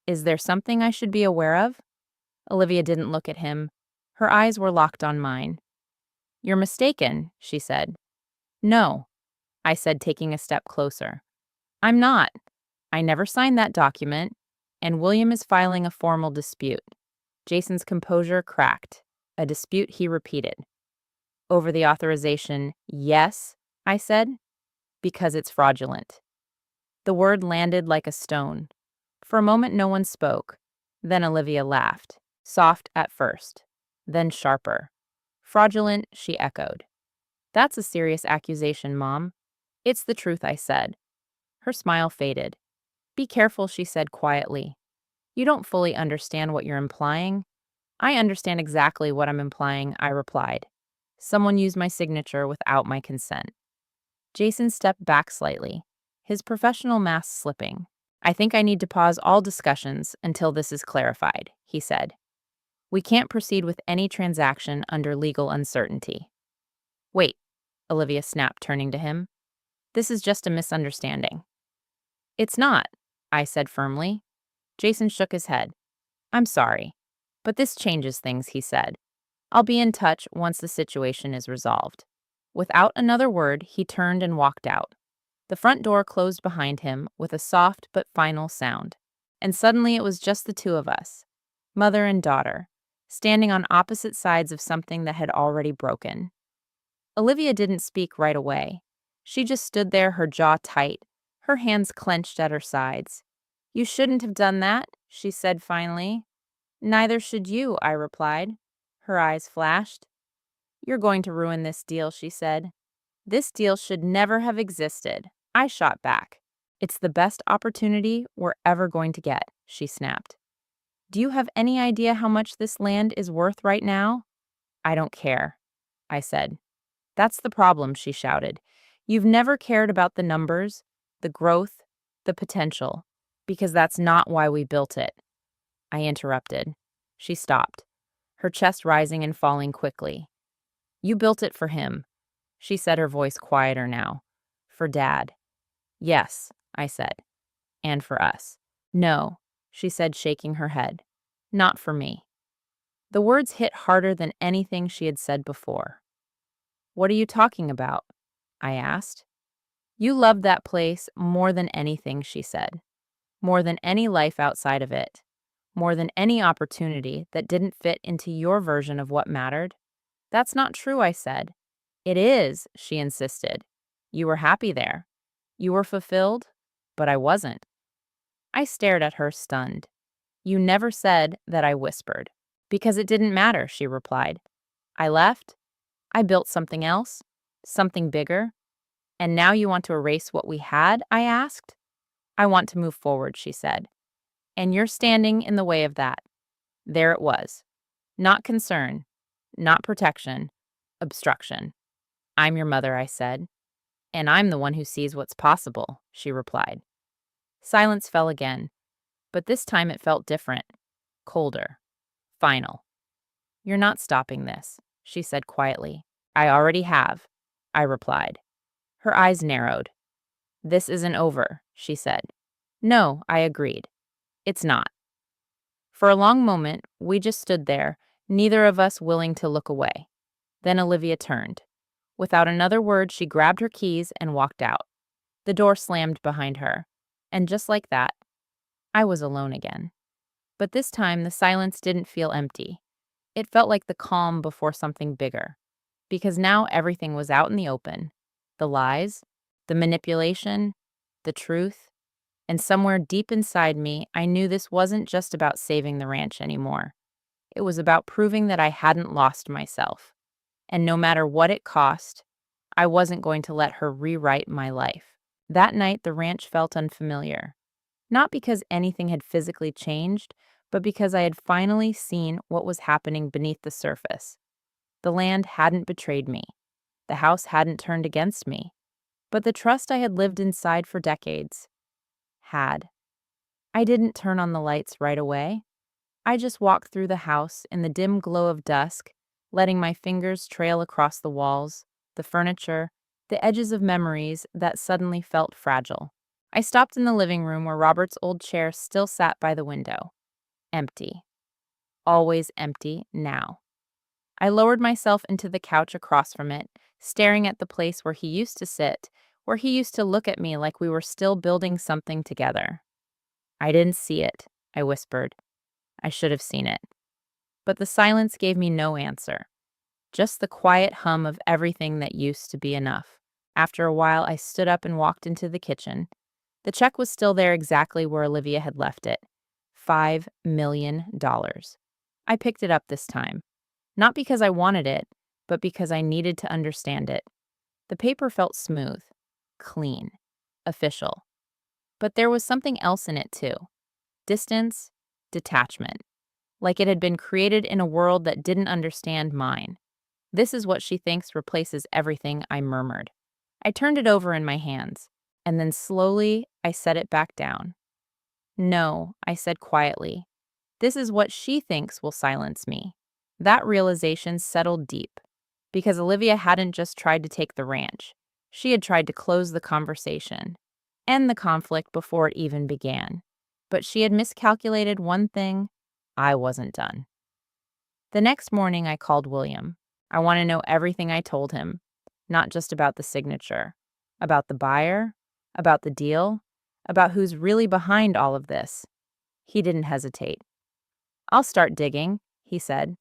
A: "is there something I should be aware of?" Olivia didn't look at him. Her eyes were locked on mine. "You're mistaken," she said. "No," I said, taking a step closer. "I'm not. I never signed that document, and William is filing a formal dispute." Jason's composure cracked. "A dispute," he repeated. "Over the authorization, yes," I said, "because it's fraudulent." The word landed like a stone. For a moment no one spoke. Then Olivia laughed, soft at first, then sharper. "Fraudulent," she echoed. "That's a serious accusation, Mom." "It's the truth," I said. Her smile faded. "Be careful," she said quietly. "You don't fully understand what you're implying." "I understand exactly what I'm implying," I replied. "Someone used my signature without my consent." Jason stepped back slightly, his professional mask slipping. "I think I need to pause all discussions until this is clarified," he said. "We can't proceed with any transaction under legal uncertainty." "Wait," Olivia snapped, turning to him. "This is just a misunderstanding." "It's not," I said firmly. Jason shook his head. "I'm sorry, but this changes things," he said. "I'll be in touch once the situation is resolved." Without another word, he turned and walked out. The front door closed behind him with a soft but final sound. And suddenly it was just the two of us, mother and daughter, standing on opposite sides of something that had already broken. Olivia didn't speak right away. She just stood there, her jaw tight, her hands clenched at her sides. "You shouldn't have done that," she said finally. "Neither should you," I replied. Her eyes flashed. "You're going to ruin this deal," she said. "This deal should never have existed," I shot back. "It's the best opportunity we're ever going to get," she snapped. "Do you have any idea how much this land is worth right now?" "I don't care," I said. "That's the problem," she shouted. "You've never cared about the numbers, the growth, the potential. Because that's not why we built it. I interrupted. She stopped, her chest rising and falling quickly. You built it for him, she said, her voice quieter now. For Dad. Yes, I said. And for us. No, she said, shaking her head. Not for me. The words hit harder than anything she had said before. What are you talking about? I asked. You loved that place more than anything, she said. More than any life outside of it. More than any opportunity that didn't fit into your version of what mattered. That's not true, I said. It is, she insisted. You were happy there. You were fulfilled, but I wasn't. I stared at her, stunned. You never said that, I whispered. Because it didn't matter, she replied. I left. I built something else, something bigger. And now you want to erase what we had, I asked. I want to move forward, she said. And you're standing in the way of that. There it was. Not concern, not protection, obstruction. I'm your mother, I said. And I'm the one who sees what's possible, she replied. Silence fell again, but this time it felt different, colder, final. You're not stopping this, she said quietly. I already have, I replied. Her eyes narrowed. This isn't over, she said. No, I agreed. It's not. For a long moment, we just stood there, neither of us willing to look away. Then Olivia turned. Without another word, she grabbed her keys and walked out. The door slammed behind her. And just like that, I was alone again. But this time, the silence didn't feel empty. It felt like the calm before something bigger. Because now everything was out in the open. The lies, the manipulation, the truth. And somewhere deep inside me, I knew this wasn't just about saving the ranch anymore. It was about proving that I hadn't lost myself. And no matter what it cost, I wasn't going to let her rewrite my life. That night, the ranch felt unfamiliar. Not because anything had physically changed, but because I had finally seen what was happening beneath the surface. The land hadn't betrayed me. The house hadn't turned against me. But the trust I had lived inside for decades had. I didn't turn on the lights right away. I just walked through the house in the dim glow of dusk, letting my fingers trail across the walls, the furniture, the edges of memories that suddenly felt fragile. I stopped in the living room where Robert's old chair still sat by the window. Empty. Always empty now. I lowered myself into the couch across from it, staring at the place where he used to sit, where he used to look at me like we were still building something together. I didn't see it, I whispered. I should have seen it. But the silence gave me no answer. Just the quiet hum of everything that used to be enough. After a while, I stood up and walked into the kitchen. The check was still there exactly where Olivia had left it. $5 million. I picked it up this time. Not because I wanted it, but because I needed to understand it. The paper felt smooth, clean, official. But there was something else in it too. Distance, detachment. Like it had been created in a world that didn't understand mine. This is what she thinks replaces everything, I murmured. I turned it over in my hands, and then slowly I set it back down. No, I said quietly. This is what she thinks will silence me. That realization settled deep, because Olivia hadn't just tried to take the ranch. She had tried to close the conversation, end the conflict before it even began. But she had miscalculated one thing: I wasn't done. The next morning, I called William. I want to know everything I told him, not just about the signature, about the buyer, about the deal, about who's really behind all of this. He didn't hesitate. I'll start digging, he said.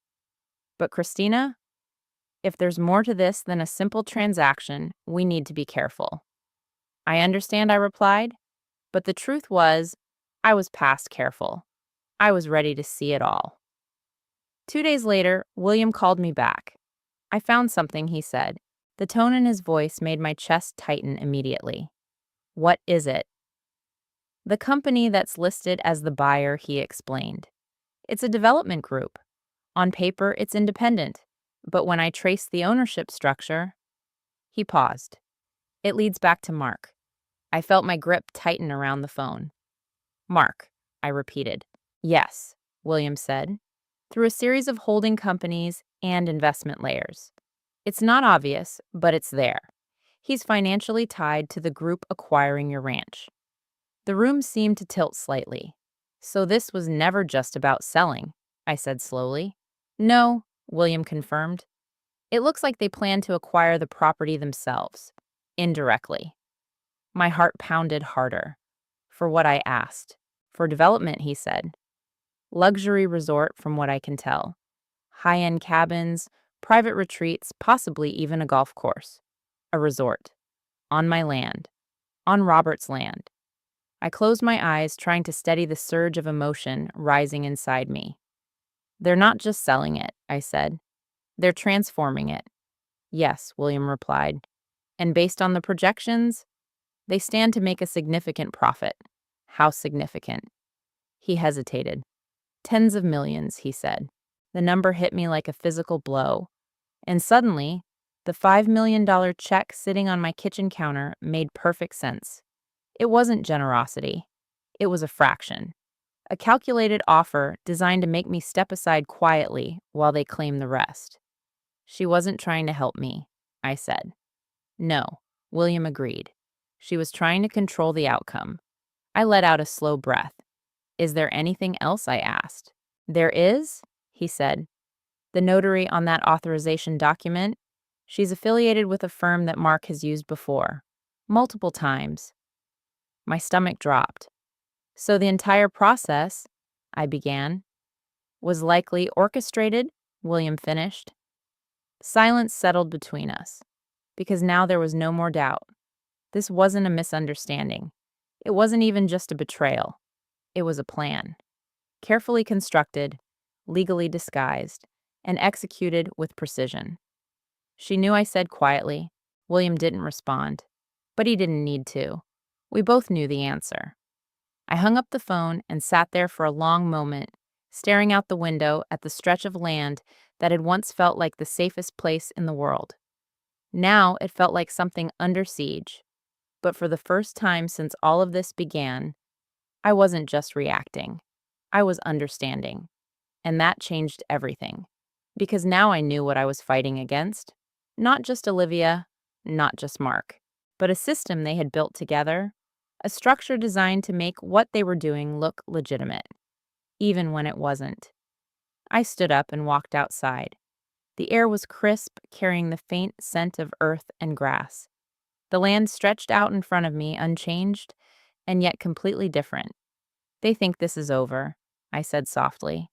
A: But Christina, if there's more to this than a simple transaction, we need to be careful. I understand, I replied, but the truth was, I was past careful. I was ready to see it all. 2 days later, William called me back. I found something, he said. The tone in his voice made my chest tighten immediately. What is it? The company that's listed as the buyer, he explained. It's a development group. On paper, it's independent. But when I trace the ownership structure, he paused. It leads back to Mark. I felt my grip tighten around the phone. Mark, I repeated. Yes, William said, through a series of holding companies and investment layers. It's not obvious, but it's there. He's financially tied to the group acquiring your ranch. The room seemed to tilt slightly. So this was never just about selling, I said slowly. No, William confirmed. It looks like they plan to acquire the property themselves, indirectly. My heart pounded harder. For what I asked. For development, he said. Luxury resort, from what I can tell. High-end cabins, private retreats, possibly even a golf course. A resort. On my land. On Robert's land. I closed my eyes, trying to steady the surge of emotion rising inside me. They're not just selling it, I said. They're transforming it. Yes, William replied. And based on the projections, they stand to make a significant profit. How significant? He hesitated. Tens of millions, he said. The number hit me like a physical blow. And suddenly, the $5 million check sitting on my kitchen counter made perfect sense. It wasn't generosity. It was a fraction. A calculated offer designed to make me step aside quietly while they claim the rest. She wasn't trying to help me, I said. No, William agreed. She was trying to control the outcome. I let out a slow breath. Is there anything else? I asked. There is, he said. The notary on that authorization document. She's affiliated with a firm that Mark has used before. Multiple times. My stomach dropped. So the entire process, I began, was likely orchestrated, William finished. Silence settled between us, because now there was no more doubt. This wasn't a misunderstanding. It wasn't even just a betrayal. It was a plan. Carefully constructed, legally disguised, and executed with precision. She knew I said quietly. William didn't respond. But he didn't need to. We both knew the answer. I hung up the phone and sat there for a long moment, staring out the window at the stretch of land that had once felt like the safest place in the world. Now it felt like something under siege. But for the first time since all of this began, I wasn't just reacting. I was understanding. And that changed everything. Because now I knew what I was fighting against. Not just Olivia, not just Mark, but a system they had built together, a structure designed to make what they were doing look legitimate, even when it wasn't. I stood up and walked outside. The air was crisp, carrying the faint scent of earth and grass. The land stretched out in front of me, unchanged, and yet completely different. They think this is over, I said softly,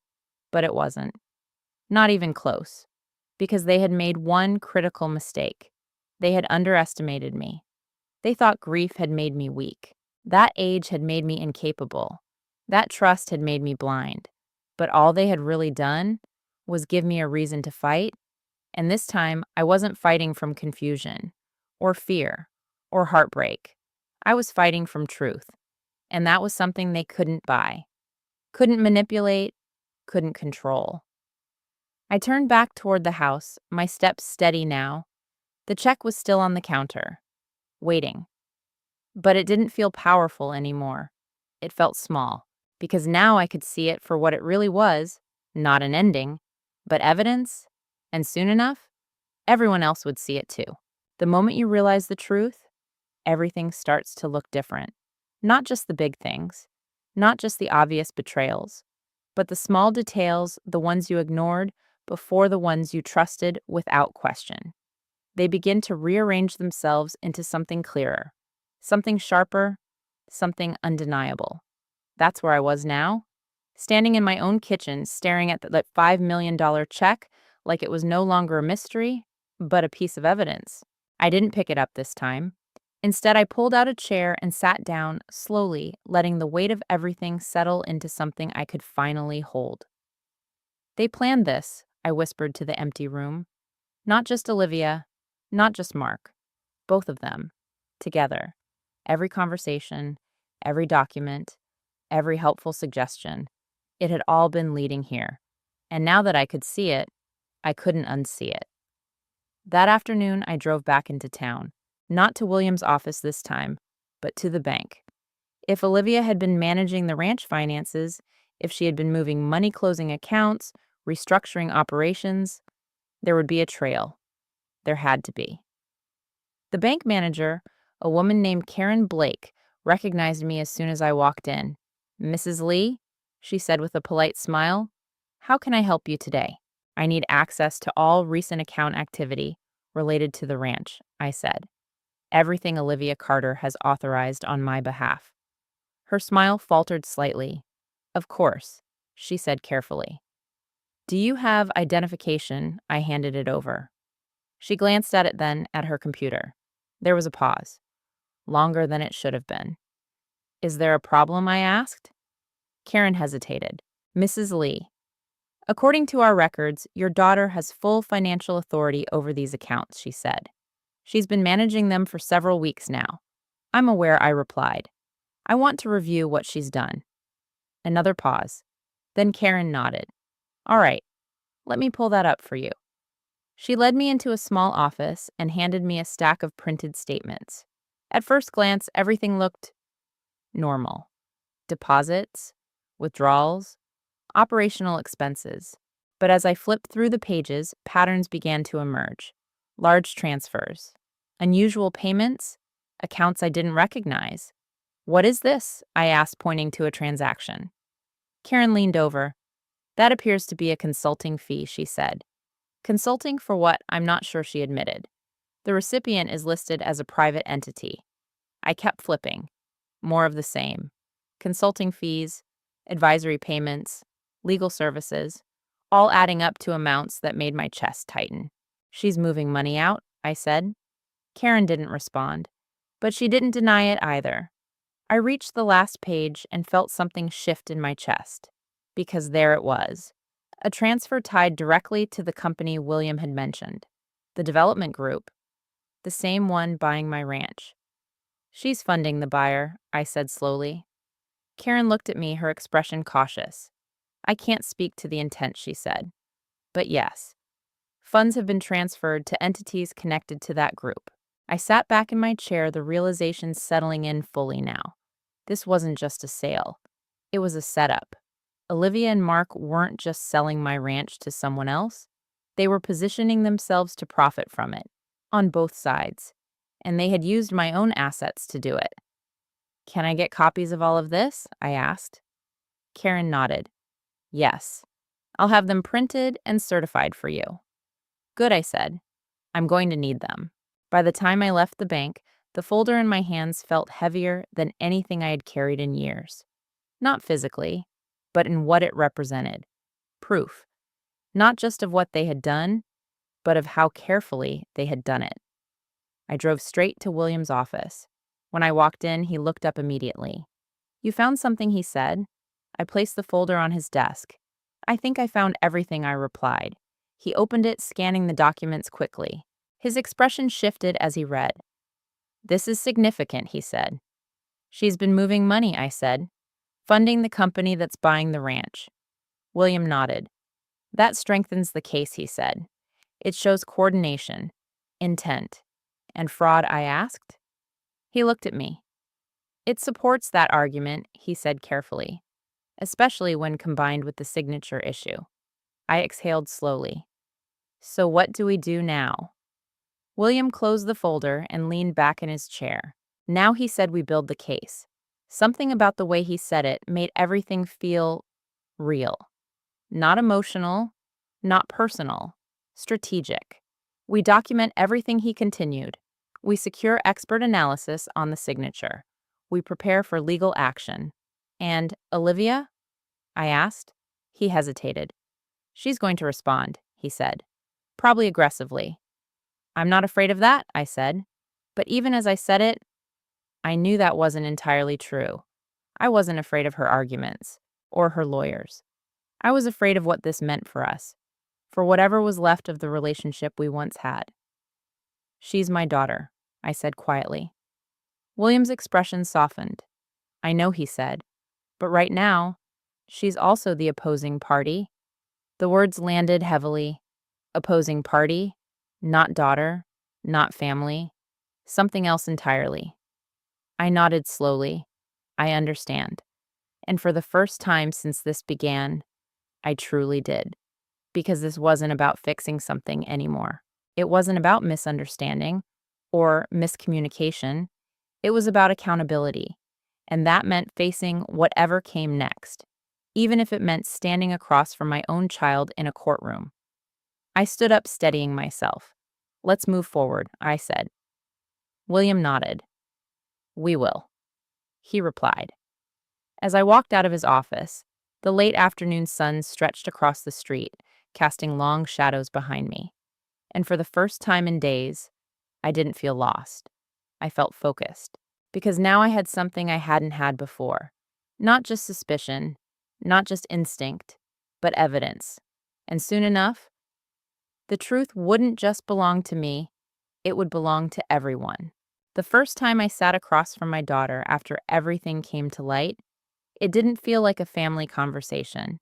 A: but it wasn't. Not even close, because they had made one critical mistake. They had underestimated me. They thought grief had made me weak. That age had made me incapable. That trust had made me blind. But all they had really done was give me a reason to fight, and this time I wasn't fighting from confusion, or fear, or heartbreak. I was fighting from truth, and that was something they couldn't buy, couldn't manipulate, couldn't control. I turned back toward the house, my steps steady now. The check was still on the counter, waiting. But it didn't feel powerful anymore. It felt small, because now I could see it for what it really was, not an ending, but evidence, and soon enough, everyone else would see it too. The moment you realize the truth, everything starts to look different. Not just the big things, not just the obvious betrayals, but the small details, the ones you ignored before the ones you trusted without question. They begin to rearrange themselves into something clearer, something sharper, something undeniable. That's where I was now, standing in my own kitchen, staring at that $5 million check like it was no longer a mystery, but a piece of evidence. I didn't pick it up this time. Instead, I pulled out a chair and sat down, slowly, letting the weight of everything settle into something I could finally hold. They planned this, I whispered to the empty room. Not just Olivia, not just Mark. Both of them. Together. Every conversation, every document, every helpful suggestion. It had all been leading here. And now that I could see it, I couldn't unsee it. That afternoon, I drove back into town. Not to William's office this time, but to the bank. If Olivia had been managing the ranch finances, if she had been moving money, closing accounts, restructuring operations, there would be a trail. There had to be. The bank manager, a woman named Karen Blake, recognized me as soon as I walked in. "Mrs. Lee," she said with a polite smile, "how can I help you today?" "I need access to all recent account activity related to the ranch," I said. "Everything Olivia Carter has authorized on my behalf." Her smile faltered slightly. "Of course," she said carefully. "Do you have identification?" I handed it over. She glanced at it, then at her computer. There was a pause, longer than it should have been. "Is there a problem?" I asked. Karen hesitated. "Mrs. Lee, according to our records, your daughter has full financial authority over these accounts," she said. "She's been managing them for several weeks now." "I'm aware," I replied. "I want to review what she's done." Another pause. Then Karen nodded. "All right, let me pull that up for you." She led me into a small office and handed me a stack of printed statements. At first glance, everything looked normal. Deposits, withdrawals, operational expenses. But as I flipped through the pages, patterns began to emerge. Large transfers, unusual payments, accounts I didn't recognize. "What is this?" I asked, pointing to a transaction. Karen leaned over. "That appears to be a consulting fee," she said. "Consulting for what?" I'm not sure, she admitted. "The recipient is listed as a private entity." I kept flipping. More of the same. Consulting fees, advisory payments, legal services, all adding up to amounts that made my chest tighten. "She's moving money out," I said. Karen didn't respond, but she didn't deny it either. I reached the last page and felt something shift in my chest. Because there it was. A transfer tied directly to the company William had mentioned. The development group. The same one buying my ranch. "She's funding the buyer," I said slowly. Karen looked at me, her expression cautious. "I can't speak to the intent," she said. "But yes, funds have been transferred to entities connected to that group." I sat back in my chair, the realization settling in fully now. This wasn't just a sale. It was a setup. Olivia and Mark weren't just selling my ranch to someone else. They were positioning themselves to profit from it, on both sides. And they had used my own assets to do it. "Can I get copies of all of this?" I asked. Karen nodded. "Yes. I'll have them printed and certified for you." "Good," I said. "I'm going to need them." By the time I left the bank, the folder in my hands felt heavier than anything I had carried in years. Not physically, but in what it represented. Proof. Not just of what they had done, but of how carefully they had done it. I drove straight to William's office. When I walked in, he looked up immediately. "You found something," he said. I placed the folder on his desk. "I think I found everything," I replied. He opened it, scanning the documents quickly. His expression shifted as he read. "This is significant," he said. "She's been moving money," I said. "Funding the company that's buying the ranch." William nodded. "That strengthens the case," he said. "It shows coordination, intent, and fraud," I asked. He looked at me. "It supports that argument," he said carefully, "especially when combined with the signature issue." I exhaled slowly. "So what do we do now?" William closed the folder and leaned back in his chair. Now he said we build the case. Something about the way he said it made everything feel real. Not emotional, not personal, strategic. "We document everything," he continued. "We secure expert analysis on the signature. We prepare for legal action. And Olivia?" I asked. He hesitated. "She's going to respond," he said. "Probably aggressively." "I'm not afraid of that," I said. But even as I said it, I knew that wasn't entirely true. I wasn't afraid of her arguments, or her lawyers. I was afraid of what this meant for us, for whatever was left of the relationship we once had. "She's my daughter," I said quietly. William's expression softened. "I know," he said, "but right now, she's also the opposing party." The words landed heavily. Opposing party, not daughter, not family, something else entirely. I nodded slowly. I understand. And for the first time since this began, I truly did. Because this wasn't about fixing something anymore. It wasn't about misunderstanding or miscommunication. It was about accountability. And that meant facing whatever came next, even if it meant standing across from my own child in a courtroom. I stood up, steadying myself. Let's move forward, I said. William nodded. We will, he replied. As I walked out of his office, the late afternoon sun stretched across the street, casting long shadows behind me. And for the first time in days, I didn't feel lost. I felt focused. Because now I had something I hadn't had before. Not just suspicion, not just instinct, but evidence. And soon enough, the truth wouldn't just belong to me, it would belong to everyone. The first time I sat across from my daughter after everything came to light, it didn't feel like a family conversation.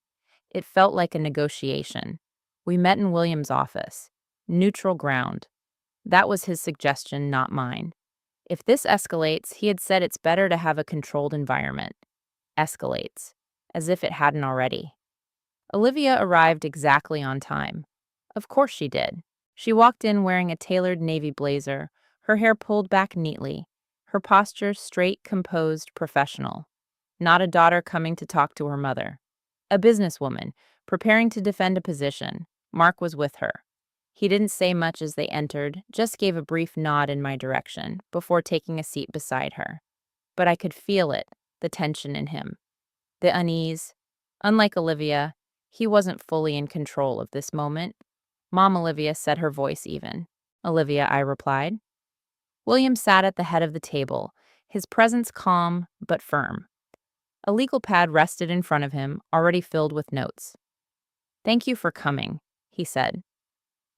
A: It felt like a negotiation. We met in William's office. Neutral ground. That was his suggestion, not mine. If this escalates, he had said it's better to have a controlled environment. Escalates. As if it hadn't already. Olivia arrived exactly on time. Of course she did. She walked in wearing a tailored navy blazer, her hair pulled back neatly, her posture straight, composed, professional. Not a daughter coming to talk to her mother. A businesswoman, preparing to defend a position. Mark was with her. He didn't say much as they entered, just gave a brief nod in my direction before taking a seat beside her. But I could feel it, the tension in him, the unease. Unlike Olivia, he wasn't fully in control of this moment. Mom Olivia said, her voice even. Olivia, I replied. William sat at the head of the table, his presence calm but firm. A legal pad rested in front of him, already filled with notes. Thank you for coming, he said.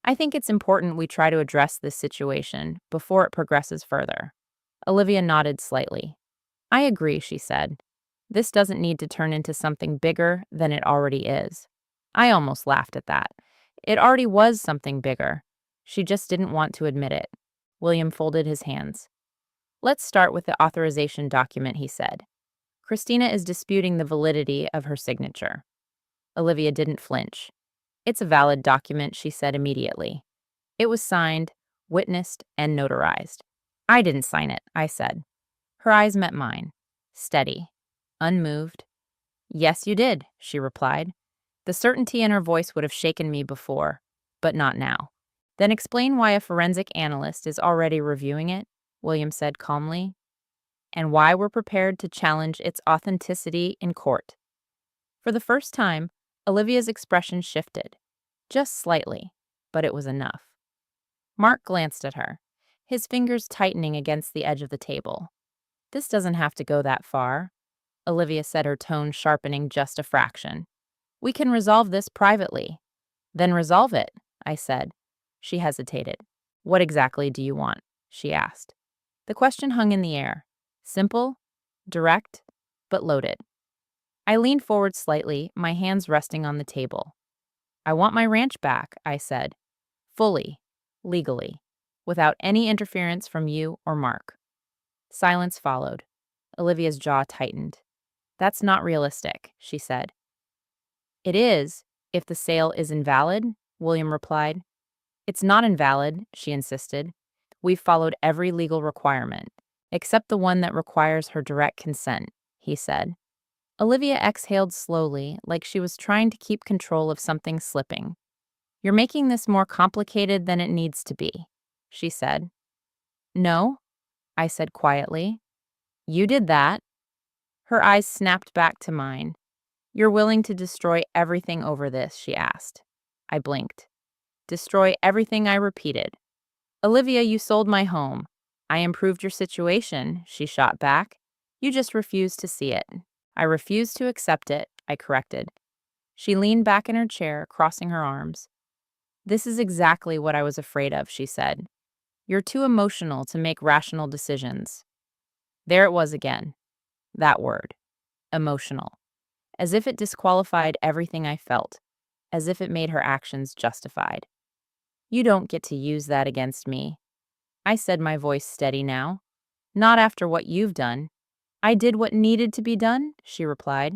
A: I think it's important we try to address this situation before it progresses further. Olivia nodded slightly. I agree, she said. This doesn't need to turn into something bigger than it already is. I almost laughed at that. It already was something bigger. She just didn't want to admit it. William folded his hands. Let's start with the authorization document, he said. Christina is disputing the validity of her signature. Olivia didn't flinch. It's a valid document, she said immediately. It was signed, witnessed, and notarized. I didn't sign it, I said. Her eyes met mine, steady, unmoved. Yes, you did, she replied. The certainty in her voice would have shaken me before, but not now. Then explain why a forensic analyst is already reviewing it, William said calmly, and why we're prepared to challenge its authenticity in court. For the first time, Olivia's expression shifted, just slightly, but it was enough. Mark glanced at her, his fingers tightening against the edge of the table. This doesn't have to go that far, Olivia said, her tone sharpening just a fraction. We can resolve this privately. Then resolve it, I said. She hesitated. What exactly do you want? She asked. The question hung in the air. Simple, direct, but loaded. I leaned forward slightly, my hands resting on the table. I want my ranch back, I said. Fully, legally, without any interference from you or Mark. Silence followed. Olivia's jaw tightened. That's not realistic, she said. It is, if the sale is invalid, William replied. It's not invalid, she insisted. We've followed every legal requirement, except the one that requires her direct consent, he said. Olivia exhaled slowly, like she was trying to keep control of something slipping. You're making this more complicated than it needs to be, she said. No, I said quietly. You did that. Her eyes snapped back to mine. You're willing to destroy everything over this, she asked. I blinked. Destroy everything, I repeated. Olivia, you sold my home. I improved your situation, she shot back. You just refused to see it. I refused to accept it, I corrected. She leaned back in her chair, crossing her arms. This is exactly what I was afraid of, she said. You're too emotional to make rational decisions. There it was again. That word. Emotional. As if it disqualified everything I felt. As if it made her actions justified. You don't get to use that against me. I said, my voice steady now. Not after what you've done. I did what needed to be done, she replied.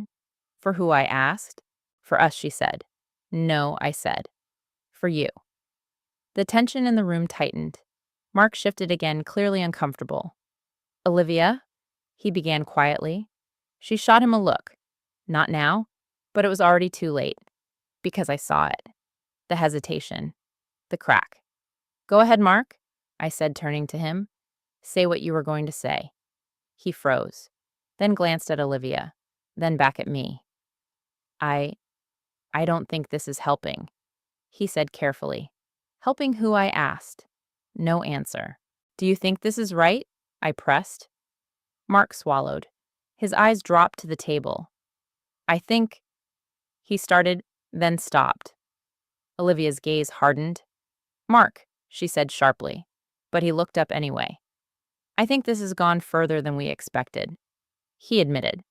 A: For who, I asked. For us, she said. No, I said. For you. The tension in the room tightened. Mark shifted again, clearly uncomfortable. Olivia, he began quietly. She shot him a look. Not now, but it was already too late. Because I saw it. The hesitation. The crack. Go ahead, Mark, I said, turning to him. Say what you were going to say. He froze, then glanced at Olivia, then back at me. I don't think this is helping, he said carefully. Helping who, I asked. No answer. Do you think this is right? I pressed. Mark swallowed. His eyes dropped to the table. I think, he started, then stopped. Olivia's gaze hardened. Mark, she said sharply, but he looked up anyway. I think this has gone further than we expected, he admitted.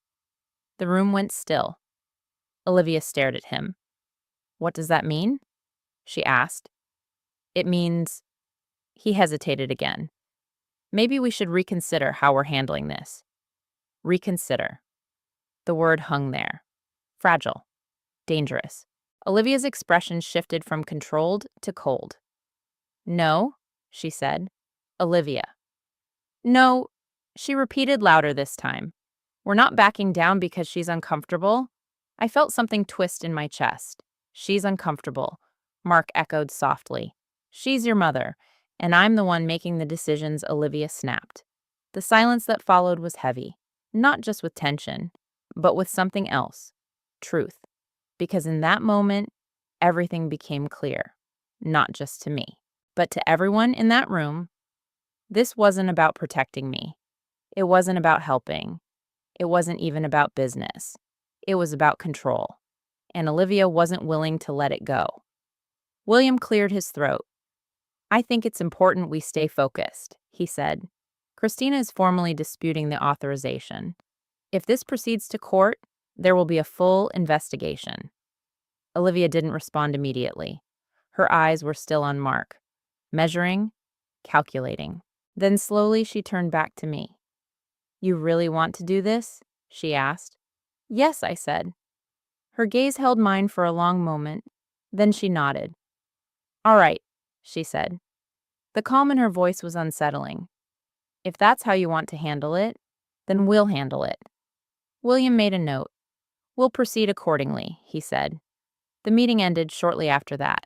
A: The room went still. Olivia stared at him. What does that mean? She asked. It means, he hesitated again. Maybe we should reconsider how we're handling this. Reconsider. The word hung there. Fragile. Dangerous. Olivia's expression shifted from controlled to cold. No, she said. Olivia. No, she repeated louder this time. We're not backing down because she's uncomfortable. I felt something twist in my chest. She's uncomfortable, Mark echoed softly. She's your mother, and I'm the one making the decisions, Olivia snapped. The silence that followed was heavy, not just with tension, but with something else. Truth. Because in that moment, everything became clear. Not just to me, but to everyone in that room. This wasn't about protecting me. It wasn't about helping. It wasn't even about business. It was about control. And Olivia wasn't willing to let it go. William cleared his throat. I think it's important we stay focused, he said. Christina is formally disputing the authorization. If this proceeds to court, there will be a full investigation. Olivia didn't respond immediately. Her eyes were still on Mark, measuring, calculating. Then slowly she turned back to me. You really want to do this? She asked. Yes, I said. Her gaze held mine for a long moment. Then she nodded. All right, she said. The calm in her voice was unsettling. If that's how you want to handle it, then we'll handle it. William made a note. We'll proceed accordingly, he said. The meeting ended shortly after that.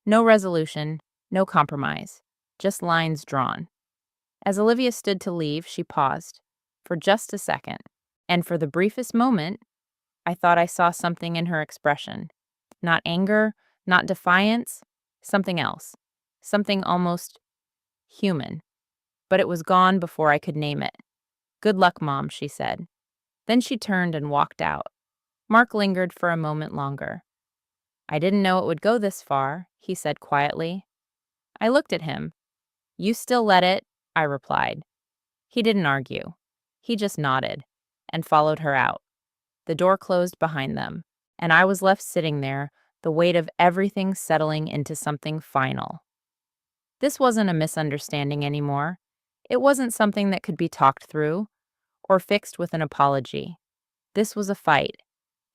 A: No resolution, no compromise, just lines drawn. As Olivia stood to leave, she paused, for just a second, and for the briefest moment, I thought I saw something in her expression. Not anger, not defiance, something else, something almost human. But it was gone before I could name it. Good luck, Mom, she said. Then she turned and walked out. Mark lingered for a moment longer. I didn't know it would go this far, he said quietly. I looked at him. You still let it, I replied. He didn't argue. He just nodded and followed her out. The door closed behind them, and I was left sitting there, the weight of everything settling into something final. This wasn't a misunderstanding anymore. It wasn't something that could be talked through or fixed with an apology. This was a fight,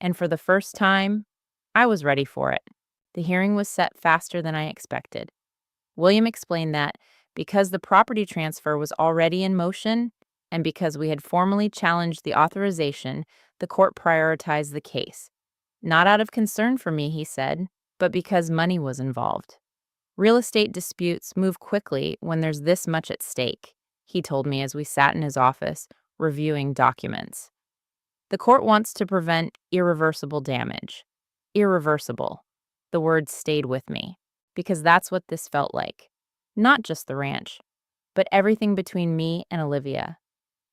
A: and for the first time, I was ready for it. The hearing was set faster than I expected. William explained that because the property transfer was already in motion and because we had formally challenged the authorization, the court prioritized the case. Not out of concern for me, he said, but because money was involved. Real estate disputes move quickly when there's this much at stake, he told me as we sat in his office, reviewing documents. The court wants to prevent irreversible damage. Irreversible. The word stayed with me, because that's what this felt like. Not just the ranch, but everything between me and Olivia.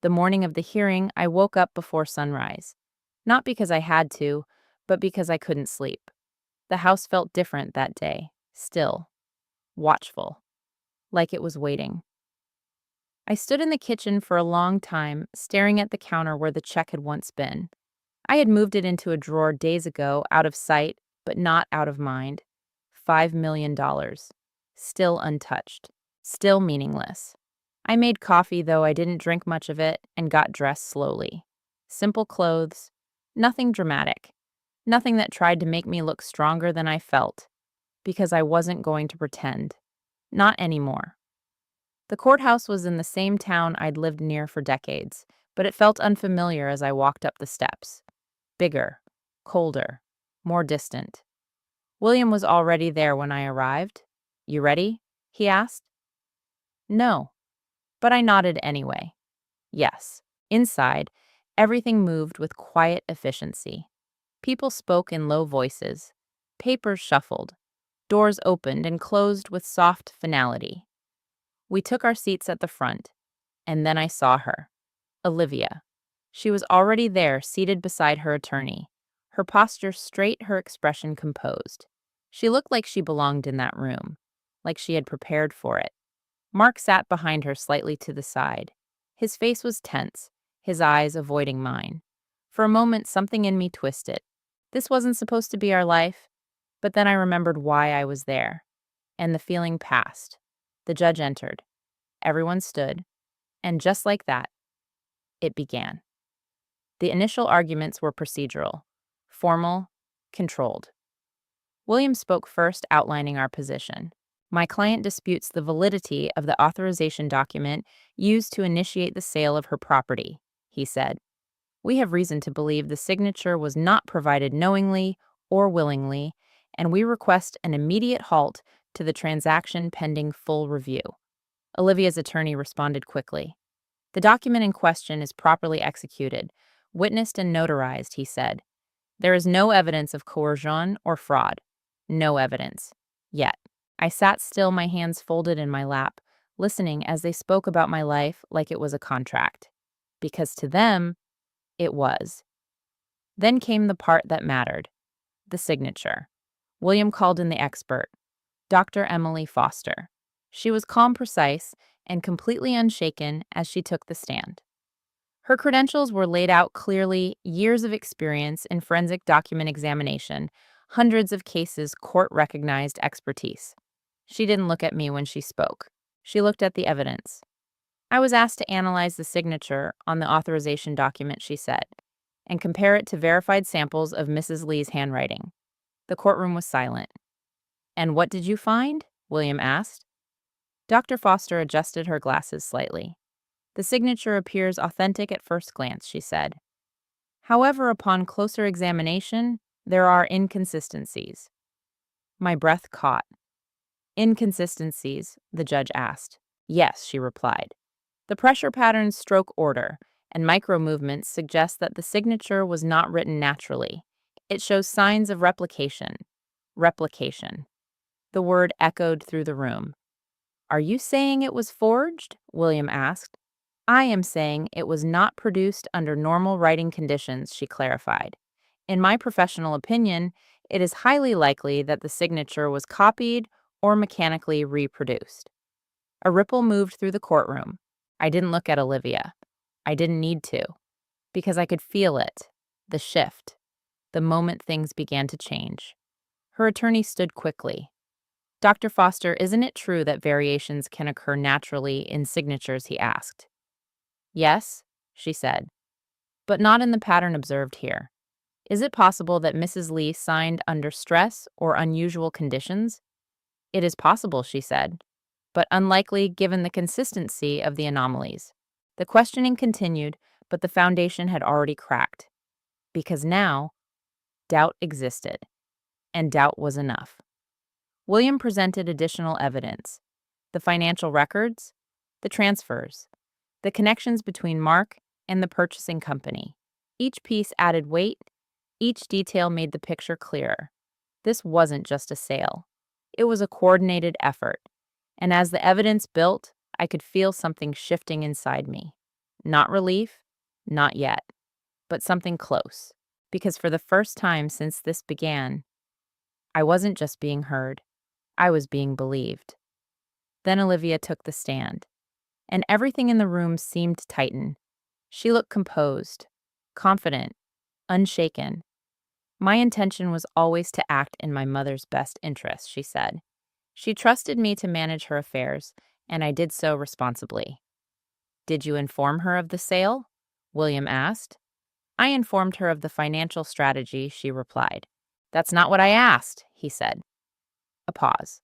A: The morning of the hearing, I woke up before sunrise. Not because I had to, but because I couldn't sleep. The house felt different that day, still, watchful, like it was waiting. I stood in the kitchen for a long time, staring at the counter where the check had once been. I had moved it into a drawer days ago, out of sight, but not out of mind. $5 million. Still untouched. Still meaningless. I made coffee, though I didn't drink much of it, and got dressed slowly. Simple clothes, nothing dramatic, nothing that tried to make me look stronger than I felt, because I wasn't going to pretend. Not anymore. The courthouse was in the same town I'd lived near for decades, but it felt unfamiliar as I walked up the steps. Bigger, colder, more distant. William was already there when I arrived. "You ready?" he asked. No, but I nodded anyway. Yes. Inside, everything moved with quiet efficiency. People spoke in low voices. Papers shuffled. Doors opened and closed with soft finality. We took our seats at the front, and then I saw her. Olivia. She was already there, seated beside her attorney. Her posture straight, her expression composed. She looked like she belonged in that room, like she had prepared for it. Mark sat behind her slightly to the side. His face was tense, his eyes avoiding mine. For a moment, something in me twisted. This wasn't supposed to be our life, but then I remembered why I was there, and the feeling passed. The judge entered. Everyone stood, and just like that, it began. The initial arguments were procedural, formal, controlled. William spoke first, outlining our position. My client disputes the validity of the authorization document used to initiate the sale of her property, he said. We have reason to believe the signature was not provided knowingly or willingly, and we request an immediate halt to the transaction pending full review. Olivia's attorney responded quickly. The document in question is properly executed, witnessed and notarized, he said. There is no evidence of coercion or fraud. No evidence. Yet. I sat still, my hands folded in my lap, listening as they spoke about my life like it was a contract. Because to them, it was. Then came the part that mattered. The signature. William called in the expert, Dr. Emily Foster. She was calm, precise, and completely unshaken as she took the stand. Her credentials were laid out clearly: years of experience in forensic document examination, hundreds of cases, court-recognized expertise. She didn't look at me when she spoke. She looked at the evidence. I was asked to analyze the signature on the authorization document, she said, and compare it to verified samples of Mrs. Lee's handwriting. The courtroom was silent. "And what did you find?" William asked. Dr. Foster adjusted her glasses slightly. "The signature appears authentic at first glance," she said. "However, upon closer examination, there are inconsistencies." My breath caught. "Inconsistencies?" the judge asked. "Yes," she replied. "The pressure pattern's stroke order and micro movements suggest that the signature was not written naturally. It shows signs of replication." Replication. The word echoed through the room. "Are you saying it was forged?" William asked. "I am saying it was not produced under normal writing conditions," she clarified. "In my professional opinion, it is highly likely that the signature was copied or mechanically reproduced." A ripple moved through the courtroom. I didn't look at Olivia. I didn't need to, because I could feel it, the shift, the moment things began to change. Her attorney stood quickly. "Dr. Foster, isn't it true that variations can occur naturally in signatures?" he asked. "Yes," she said, "but not in the pattern observed here. Is it possible that Mrs. Lee signed under stress or unusual conditions?" "It is possible," she said, "but unlikely given the consistency of the anomalies." The questioning continued, but the foundation had already cracked. Because now, doubt existed, and doubt was enough. William presented additional evidence: the financial records, the transfers, the connections between Mark and the purchasing company. Each piece added weight, each detail made the picture clearer. This wasn't just a sale. It was a coordinated effort, and as the evidence built, I could feel something shifting inside me. Not relief, not yet, but something close. Because for the first time since this began, I wasn't just being heard, I was being believed. Then Olivia took the stand, and everything in the room seemed to tighten. She looked composed, confident, unshaken. "My intention was always to act in my mother's best interest," she said. "She trusted me to manage her affairs, and I did so responsibly." Did you inform her of the sale? William asked. I informed her of the financial strategy, she replied. That's not what I asked, he said. A pause.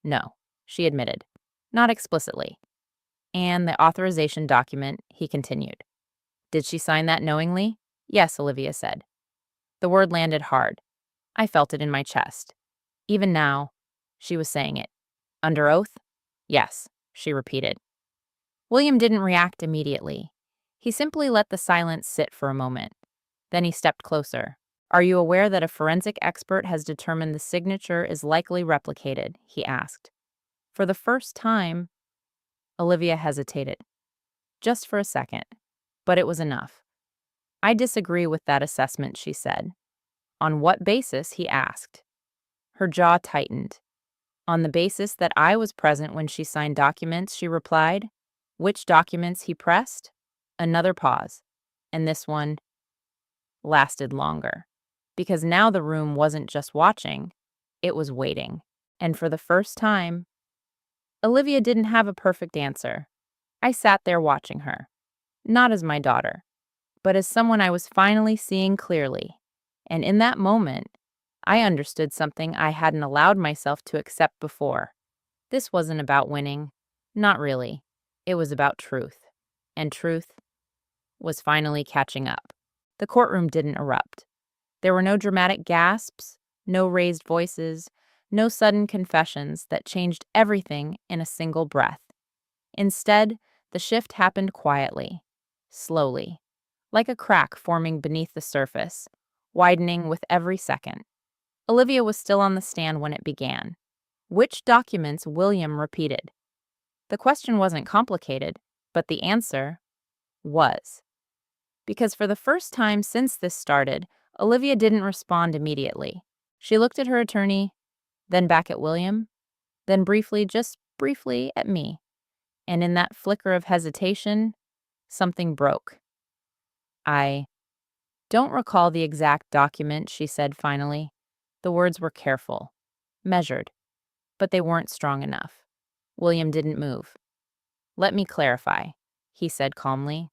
A: No, she admitted. Not explicitly. And the authorization document, he continued. Did she sign that knowingly? Yes, Olivia said. The word landed hard. I felt it in my chest. Even now, she was saying it. Under oath? Yes, she repeated. William didn't react immediately. He simply let the silence sit for a moment. Then he stepped closer. Are you aware that a forensic expert has determined the signature is likely replicated? He asked. For the first time, Olivia hesitated. Just for a second. But it was enough. I disagree with that assessment, she said. On what basis? He asked. Her jaw tightened. On the basis that I was present when she signed documents, she replied. Which documents? He pressed. Another pause. And this one lasted longer. Because now the room wasn't just watching, it was waiting. And for the first time, Olivia didn't have a perfect answer. I sat there watching her. Not as my daughter, but as someone I was finally seeing clearly. And in that moment, I understood something I hadn't allowed myself to accept before. This wasn't about winning. Not really. It was about truth. And truth was finally catching up. The courtroom didn't erupt. There were no dramatic gasps, no raised voices, no sudden confessions that changed everything in a single breath. Instead, the shift happened quietly, slowly, like a crack forming beneath the surface, widening with every second. Olivia was still on the stand when it began. Which documents? William repeated. The question wasn't complicated, but the answer was. Because for the first time since this started, Olivia didn't respond immediately. She looked at her attorney, then back at William, then briefly, just briefly, at me. And in that flicker of hesitation, something broke. I don't recall the exact document, she said finally. The words were careful, measured, but they weren't strong enough. William didn't move. Let me clarify, he said calmly.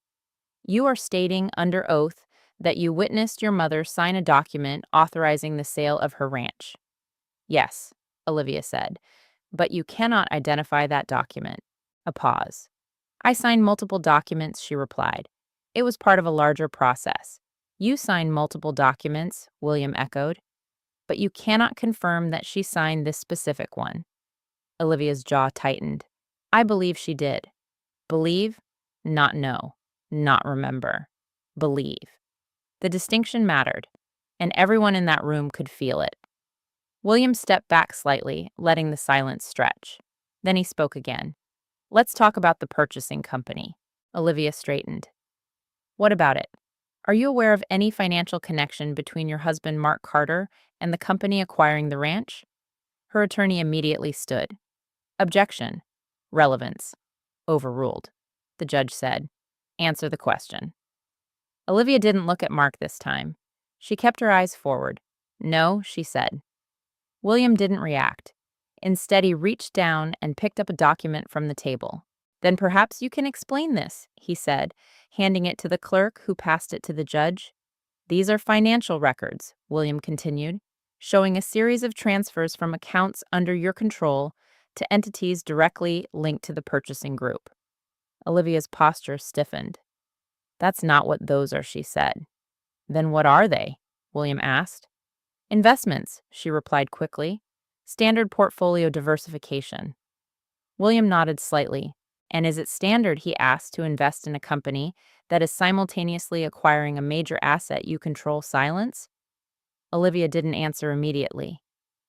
A: You are stating under oath that you witnessed your mother sign a document authorizing the sale of her ranch. Yes, Olivia said, but you cannot identify that document. A pause. I signed multiple documents, she replied. It was part of a larger process. You signed multiple documents, William echoed, but you cannot confirm that she signed this specific one. Olivia's jaw tightened. I believe she did. Believe, not know, not remember. Believe. The distinction mattered, and everyone in that room could feel it. William stepped back slightly, letting the silence stretch. Then he spoke again. Let's talk about the purchasing company. Olivia straightened. What about it? Are you aware of any financial connection between your husband, Mark Carter, and the company acquiring the ranch? Her attorney immediately stood. Objection. Relevance. Overruled. The judge said. Answer the question. Olivia didn't look at Mark this time. She kept her eyes forward. No, she said. William didn't react. Instead, he reached down and picked up a document from the table. Then perhaps you can explain this, he said, handing it to the clerk who passed it to the judge. These are financial records, William continued, showing a series of transfers from accounts under your control to entities directly linked to the purchasing group. Olivia's posture stiffened. That's not what those are, she said. Then what are they? William asked. Investments, she replied quickly. Standard portfolio diversification. William nodded slightly. And is it standard, he asked, to invest in a company that is simultaneously acquiring a major asset you control? Silence? Olivia didn't answer immediately.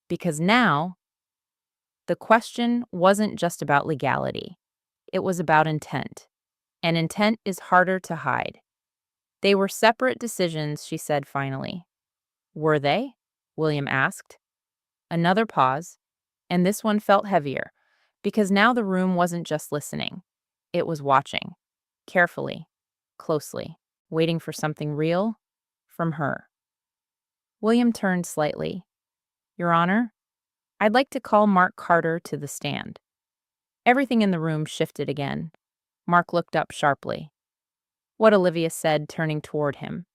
A: Because now, the question wasn't just about legality. It was about intent. And intent is harder to hide. They were separate decisions, she said finally. Were they? William asked. Another pause, and this one felt heavier, because now the room wasn't just listening. It was watching, carefully, closely, waiting for something real from her. William turned slightly. Your Honor, I'd like to call Mark Carter to the stand. Everything in the room shifted again. Mark looked up sharply. What Olivia said, turning toward him.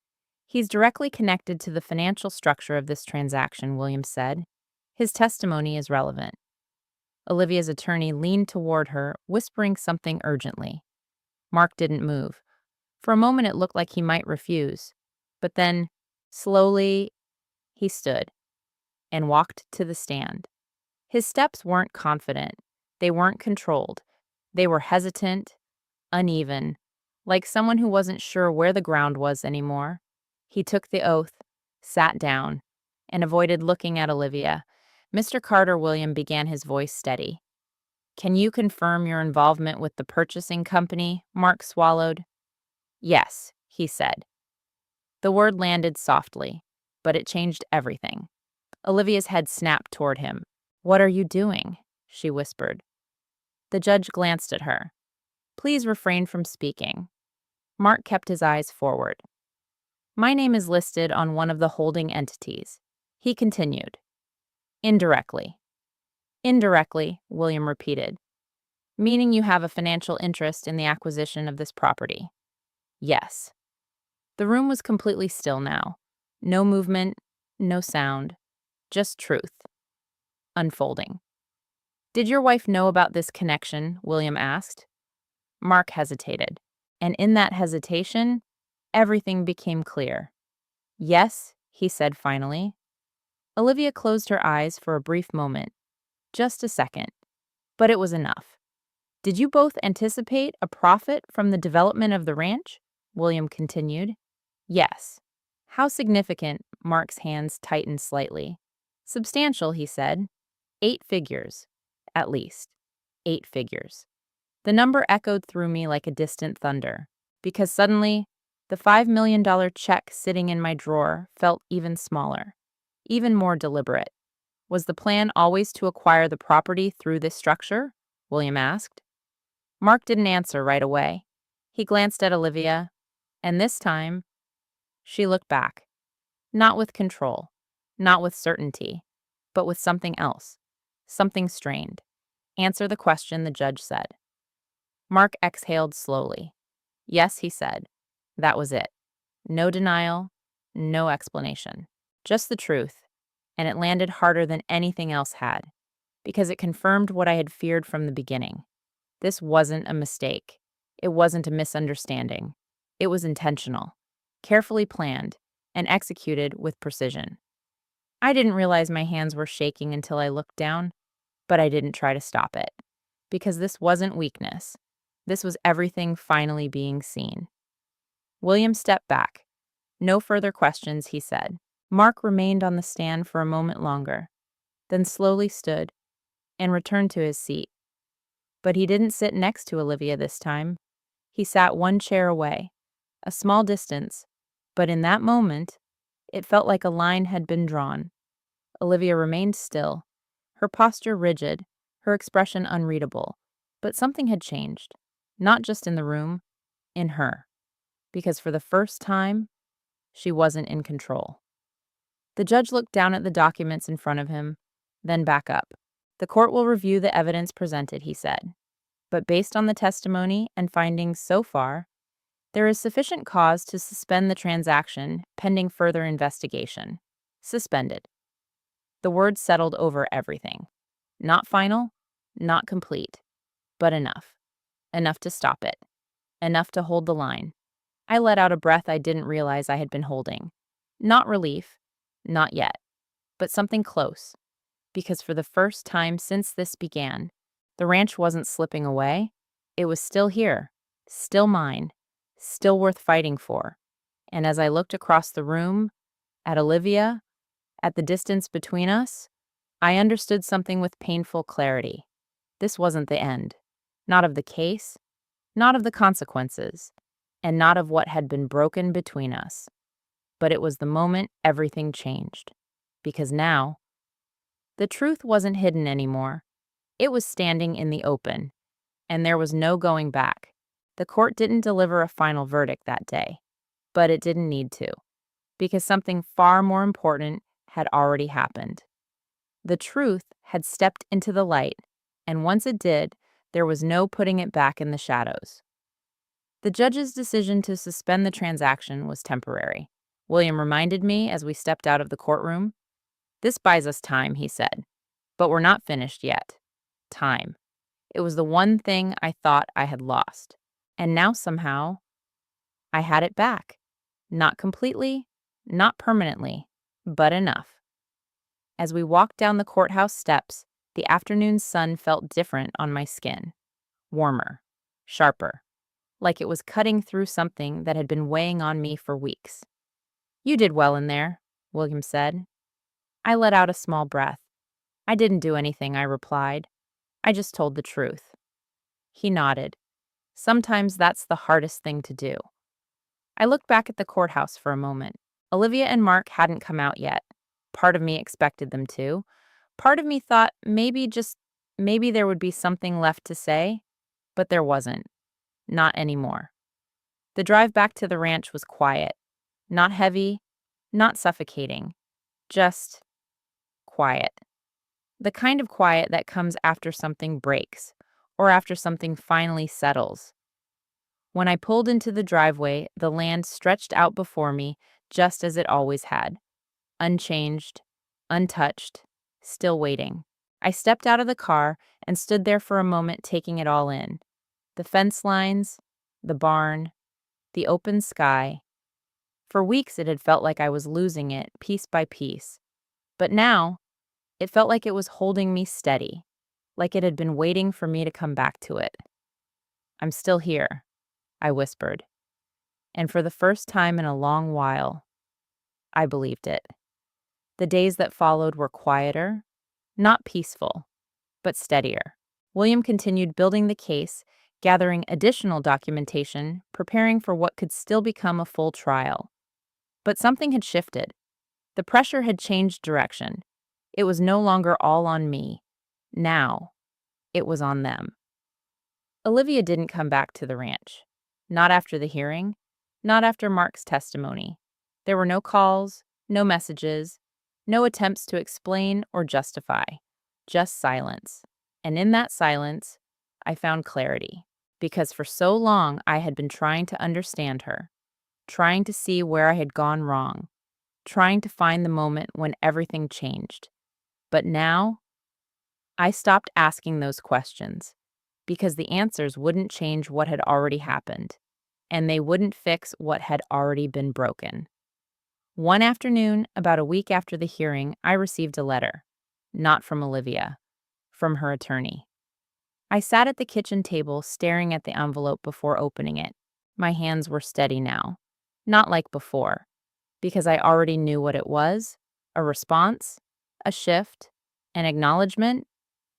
A: He's directly connected to the financial structure of this transaction, William said. His testimony is relevant. Olivia's attorney leaned toward her, whispering something urgently. Mark didn't move. For a moment it looked like he might refuse. But then, slowly, he stood and walked to the stand. His steps weren't confident. They weren't controlled. They were hesitant, uneven, like someone who wasn't sure where the ground was anymore. He took the oath, sat down, and avoided looking at Olivia. Mr. Carter, William began, his voice steady. Can you confirm your involvement with the purchasing company? Mark swallowed. Yes, he said. The word landed softly, but it changed everything. Olivia's head snapped toward him. What are you doing? She whispered. The judge glanced at her. Please refrain from speaking. Mark kept his eyes forward. My name is listed on one of the holding entities. He continued. Indirectly. Indirectly, William repeated. Meaning you have a financial interest in the acquisition of this property. Yes. The room was completely still now. No movement, no sound, just truth. Unfolding. Did your wife know about this connection? William asked. Mark hesitated. And in that hesitation, everything became clear. Yes, he said finally. Olivia closed her eyes for a brief moment. Just a second. But it was enough. Did you both anticipate a profit from the development of the ranch? William continued. Yes. How significant? Mark's hands tightened slightly. Substantial, he said. 8 figures. At least. 8 figures. The number echoed through me like a distant thunder, because suddenly, the $5 million check sitting in my drawer felt even smaller, even more deliberate. Was the plan always to acquire the property through this structure? William asked. Mark didn't answer right away. He glanced at Olivia, and this time, she looked back. Not with control, not with certainty, but with something else, something strained. Answer the question, the judge said. Mark exhaled slowly. Yes, he said. That was it. No denial, no explanation. Just the truth, and it landed harder than anything else had, because it confirmed what I had feared from the beginning. This wasn't a mistake. It wasn't a misunderstanding. It was intentional, carefully planned, and executed with precision. I didn't realize my hands were shaking until I looked down, but I didn't try to stop it, because this wasn't weakness. This was everything finally being seen. William stepped back. No further questions, he said. Mark remained on the stand for a moment longer, then slowly stood and returned to his seat. But he didn't sit next to Olivia this time. He sat one chair away, a small distance, but in that moment, it felt like a line had been drawn. Olivia remained still, her posture rigid, her expression unreadable. But something had changed, not just in the room, in her, because for the first time, she wasn't in control. The judge looked down at the documents in front of him, then back up. The court will review the evidence presented, he said. But based on the testimony and findings so far, there is sufficient cause to suspend the transaction pending further investigation. Suspended. The words settled over everything. Not final, not complete, but enough. Enough to stop it. Enough to hold the line. I let out a breath I didn't realize I had been holding. Not relief, not yet, but something close. Because for the first time since this began, the ranch wasn't slipping away. It was still here, still mine, still worth fighting for. And as I looked across the room, at Olivia, at the distance between us, I understood something with painful clarity. This wasn't the end. Not of the case, not of the consequences, and not of what had been broken between us. But it was the moment everything changed. Because now, the truth wasn't hidden anymore. It was standing in the open, and there was no going back. The court didn't deliver a final verdict that day, but it didn't need to, because something far more important had already happened. The truth had stepped into the light, and once it did, there was no putting it back in the shadows. The judge's decision to suspend the transaction was temporary. William reminded me as we stepped out of the courtroom. This buys us time, he said, but we're not finished yet. Time. It was the one thing I thought I had lost. And now somehow, I had it back. Not completely, not permanently, but enough. As we walked down the courthouse steps, the afternoon sun felt different on my skin. Warmer, sharper, like it was cutting through something that had been weighing on me for weeks. You did well in there, William said. I let out a small breath. I didn't do anything, I replied. I just told the truth. He nodded. Sometimes that's the hardest thing to do. I looked back at the courthouse for a moment. Olivia and Mark hadn't come out yet. Part of me expected them to. Part of me thought maybe there would be something left to say, but there wasn't. Not anymore. The drive back to the ranch was quiet. Not heavy, not suffocating. Just quiet. The kind of quiet that comes after something breaks, or after something finally settles. When I pulled into the driveway, the land stretched out before me just as it always had. Unchanged, untouched, still waiting. I stepped out of the car and stood there for a moment taking it all in. The fence lines, the barn, the open sky. For weeks it had felt like I was losing it piece by piece. But now, it felt like it was holding me steady, like it had been waiting for me to come back to it. I'm still here, I whispered. And for the first time in a long while, I believed it. The days that followed were quieter, not peaceful, but steadier. William continued building the case, gathering additional documentation, preparing for what could still become a full trial. But something had shifted. The pressure had changed direction. It was no longer all on me. Now, it was on them. Olivia didn't come back to the ranch. Not after the hearing, not after Mark's testimony. There were no calls, no messages, no attempts to explain or justify, just silence. And in that silence, I found clarity. Because for so long I had been trying to understand her, trying to see where I had gone wrong, trying to find the moment when everything changed. But now, I stopped asking those questions because the answers wouldn't change what had already happened, and they wouldn't fix what had already been broken. One afternoon, about a week after the hearing, I received a letter. Not from Olivia, from her attorney. I sat at the kitchen table staring at the envelope before opening it. My hands were steady now. Not like before, because I already knew what it was, a response, a shift, an acknowledgement.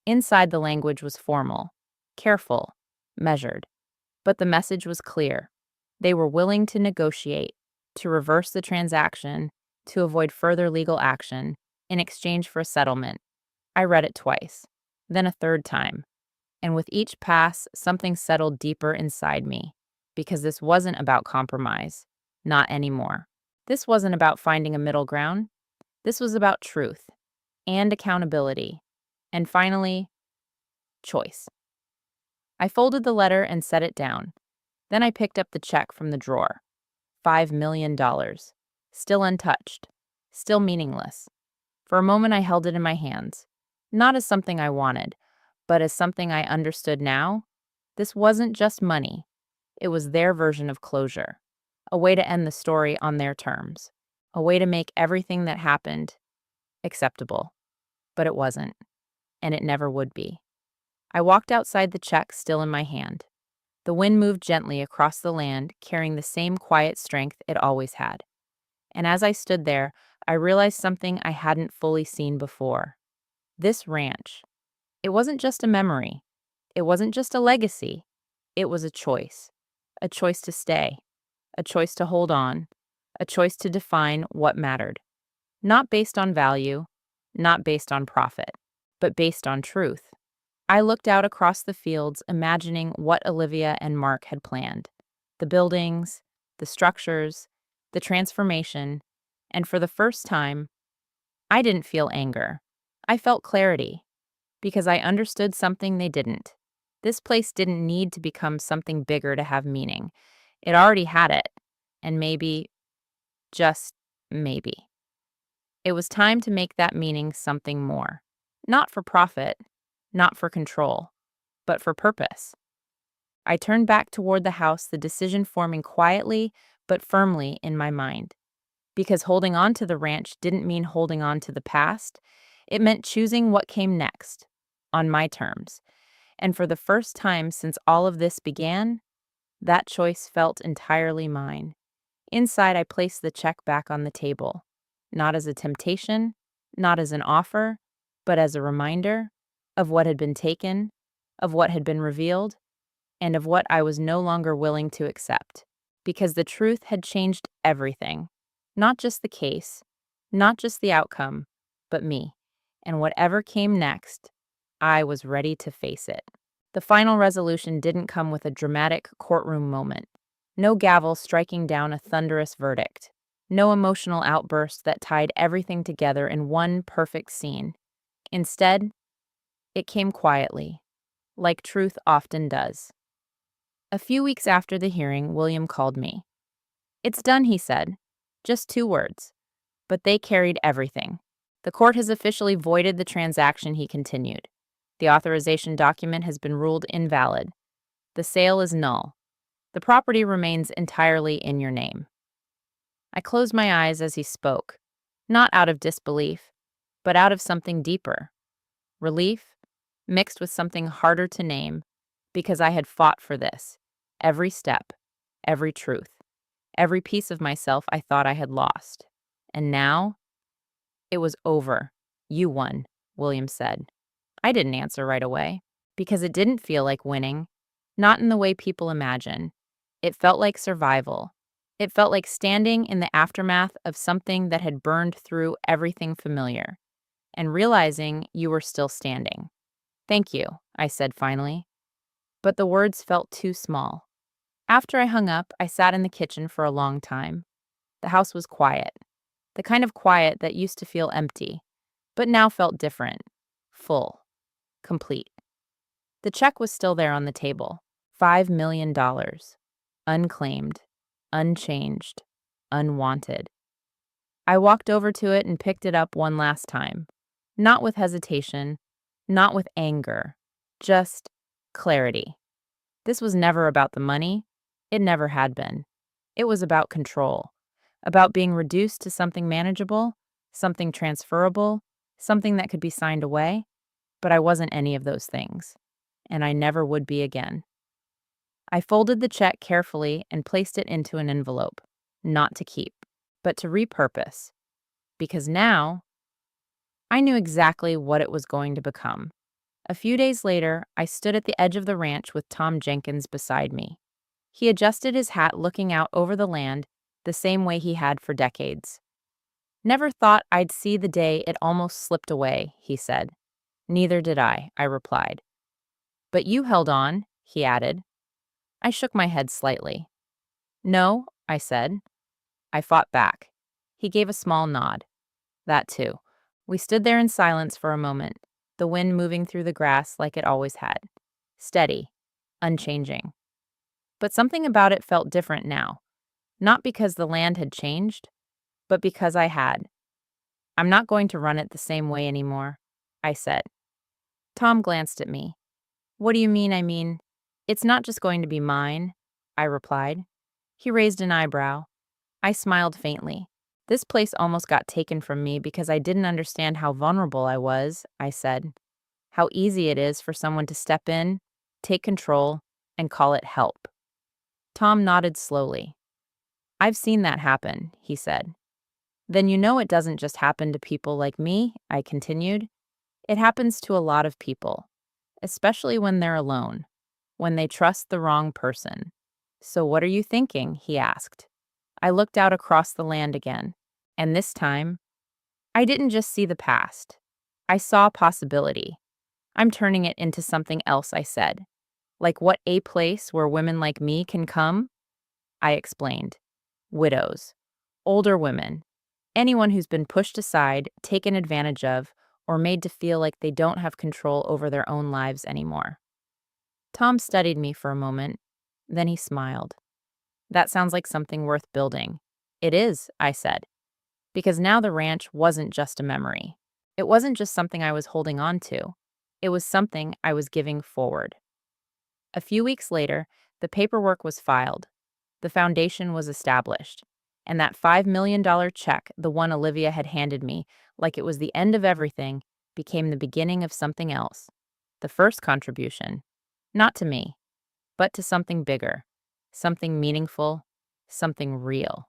A: Inside the language was formal, careful, measured. But the message was clear. They were willing to negotiate, to reverse the transaction, to avoid further legal action, in exchange for a settlement. I read it twice, then a third time. And with each pass, something settled deeper inside me, because this wasn't about compromise. Not anymore. This wasn't about finding a middle ground. This was about truth and accountability. And finally, choice. I folded the letter and set it down. Then I picked up the check from the drawer. $5 million. Still untouched. Still meaningless. For a moment I held it in my hands. Not as something I wanted, but as something I understood now. This wasn't just money. It was their version of closure. A way to end the story on their terms. A way to make everything that happened acceptable. But it wasn't. And it never would be. I walked outside the check still in my hand. The wind moved gently across the land, carrying the same quiet strength it always had. And as I stood there, I realized something I hadn't fully seen before. This ranch. It wasn't just a memory. It wasn't just a legacy. It was a choice. A choice to stay. A choice to hold on. A choice to define what mattered. Not based on value, not based on profit, but based on truth. I looked out across the fields, imagining what Olivia and Mark had planned. The buildings, the structures, the transformation, and for the first time, I didn't feel anger. I felt clarity, because I understood something they didn't. This place didn't need to become something bigger to have meaning. It already had it. And maybe, just maybe, it was time to make that meaning something more. Not for profit, not for control, but for purpose. I turned back toward the house, the decision forming quietly but firmly in my mind. Because holding on to the ranch didn't mean holding on to the past, it meant choosing what came next, on my terms. And for the first time since all of this began, that choice felt entirely mine. Inside, I placed the check back on the table, not as a temptation, not as an offer, but as a reminder of what had been taken, of what had been revealed, and of what I was no longer willing to accept. Because the truth had changed everything. Not just the case, not just the outcome, but me. And whatever came next, I was ready to face it. The final resolution didn't come with a dramatic courtroom moment. No gavel striking down a thunderous verdict. No emotional outburst that tied everything together in one perfect scene. Instead, it came quietly, like truth often does. A few weeks after the hearing, William called me. "It's done," he said. Just 2 words. But they carried everything. "The court has officially voided the transaction," he continued. "The authorization document has been ruled invalid. The sale is null. The property remains entirely in your name." I closed my eyes as he spoke, not out of disbelief, but out of something deeper. Relief, mixed with something harder to name, because I had fought for this. Every step, every truth, every piece of myself I thought I had lost. And now, it was over. "You won," William said. I didn't answer right away, because it didn't feel like winning, not in the way people imagine. It felt like survival. It felt like standing in the aftermath of something that had burned through everything familiar, and realizing you were still standing. "Thank you," I said finally. But the words felt too small. After I hung up, I sat in the kitchen for a long time. The house was quiet, the kind of quiet that used to feel empty, but now felt different, full, complete. The check was still there on the table. $5 million. Unclaimed, unchanged, unwanted. I walked over to it and picked it up one last time. Not with hesitation, not with anger, just clarity. This was never about the money. It never had been. It was about control, about being reduced to something manageable, something transferable, something that could be signed away. But I wasn't any of those things, and I never would be again. I folded the check carefully and placed it into an envelope, not to keep, but to repurpose, because now I knew exactly what it was going to become. A few days later, I stood at the edge of the ranch with Tom Jenkins beside me. He adjusted his hat, looking out over the land the same way he had for decades. "Never thought I'd see the day it almost slipped away," he said. "Neither did I replied. "But you held on," he added. I shook my head slightly. "No," I said. "I fought back." He gave a small nod. "That too." We stood there in silence for a moment, the wind moving through the grass like it always had. Steady, unchanging. But something about it felt different now. Not because the land had changed, but because I had. "I'm not going to run it the same way anymore," I said. Tom glanced at me. "What do you mean?" "I mean, it's not just going to be mine," I replied. He raised an eyebrow. I smiled faintly. "This place almost got taken from me because I didn't understand how vulnerable I was," I said. "How easy it is for someone to step in, take control, and call it help." Tom nodded slowly. "I've seen that happen," he said. "Then you know it doesn't just happen to people like me," I continued. "It happens to a lot of people, especially when they're alone, when they trust the wrong person." "So what are you thinking?" he asked. I looked out across the land again, and this time, I didn't just see the past. I saw possibility. "I'm turning it into something else," I said. "Like what, a place where women like me can come?" I explained. Widows, older women, anyone who's been pushed aside, taken advantage of, or made to feel like they don't have control over their own lives anymore. Tom studied me for a moment. Then he smiled. That sounds like something worth building. It is, I said, because now the ranch wasn't just a memory. It wasn't just something I was holding on to. It was something I was giving forward. A few weeks later, the paperwork was filed. The foundation was established. And that $5 million check, the one Olivia had handed me, like it was the end of everything, became the beginning of something else. The first contribution. Not to me, but to something bigger, something meaningful, something real.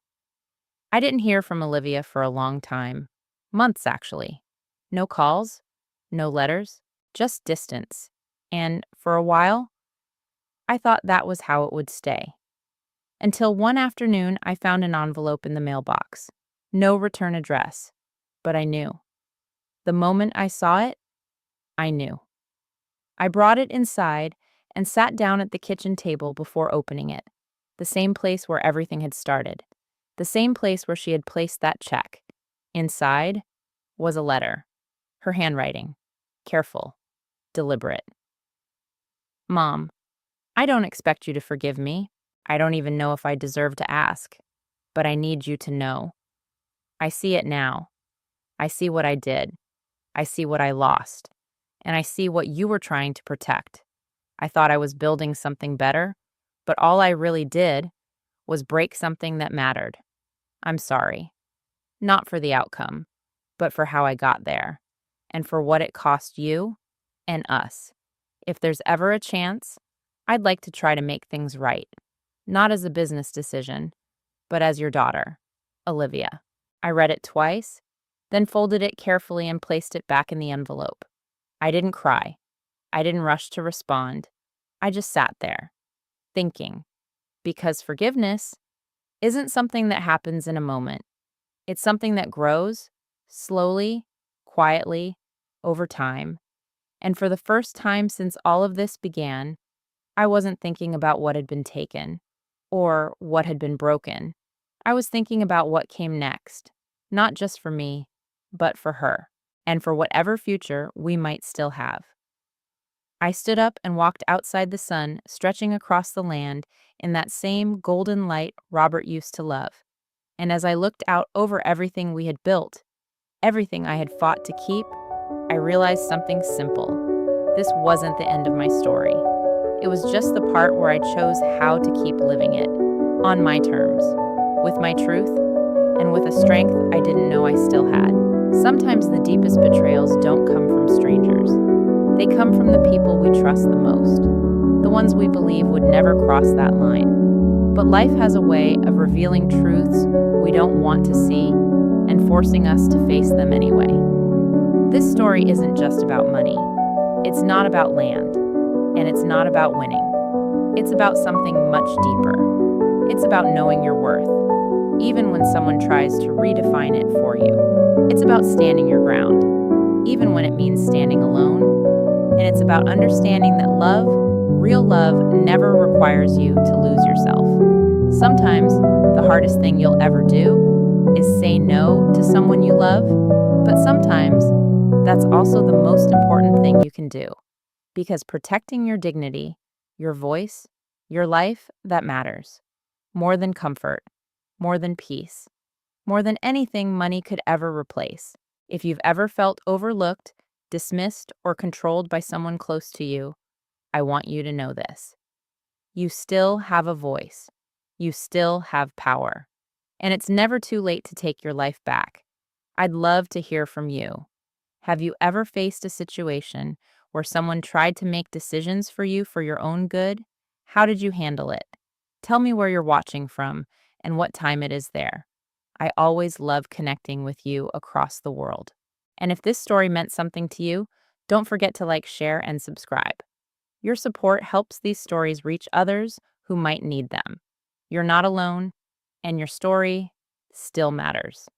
A: I didn't hear from Olivia for a long time. Months, actually. No calls, no letters, just distance. And for a while, I thought that was how it would stay. Until one afternoon, I found an envelope in the mailbox. No return address. But I knew. The moment I saw it, I knew. I brought it inside and sat down at the kitchen table before opening it. The same place where everything had started. The same place where she had placed that check. Inside was a letter. Her handwriting. Careful. Deliberate. Mom, I don't expect you to forgive me. I don't even know if I deserve to ask. But I need you to know. I see it now. I see what I did. I see what I lost. And I see what you were trying to protect. I thought I was building something better, but all I really did was break something that mattered. I'm sorry. Not for the outcome, but for how I got there, and for what it cost you and us. If there's ever a chance, I'd like to try to make things right. Not as a business decision, but as your daughter, Olivia. I read it twice, then folded it carefully and placed it back in the envelope. I didn't cry. I didn't rush to respond. I just sat there, thinking, because forgiveness isn't something that happens in a moment. It's something that grows, slowly, quietly, over time. And for the first time since all of this began, I wasn't thinking about what had been taken or what had been broken. I was thinking about what came next, not just for me, but for her, and for whatever future we might still have. I stood up and walked outside the sun, stretching across the land in that same golden light Robert used to love. And as I looked out over everything we had built, everything I had fought to keep, I realized something simple. This wasn't the end of my story. It was just the part where I chose how to keep living it, on my terms, with my truth, and with a strength I didn't know I still had. Sometimes the deepest betrayals don't come from strangers. They come from the people we trust the most, the ones we believe would never cross that line. But life has a way of revealing truths we don't want to see and forcing us to face them anyway. This story isn't just about money. It's not about land. And it's not about winning. It's about something much deeper. It's about knowing your worth, even when someone tries to redefine it for you. It's about standing your ground, even when it means standing alone. And it's about understanding that love, real love, never requires you to lose yourself. Sometimes the hardest thing you'll ever do is say no to someone you love, but sometimes that's also the most important thing you can do. Because protecting your dignity, your voice, your life, that matters. More than comfort, more than peace, more than anything money could ever replace. If you've ever felt overlooked, dismissed, or controlled by someone close to you, I want you to know this. You still have a voice. You still have power. And it's never too late to take your life back. I'd love to hear from you. Have you ever faced a situation where someone tried to make decisions for you for your own good? How did you handle it? Tell me where you're watching from and what time it is there. I always love connecting with you across the world. And if this story meant something to you, don't forget to like, share, and subscribe. Your support helps these stories reach others who might need them. You're not alone, and your story still matters.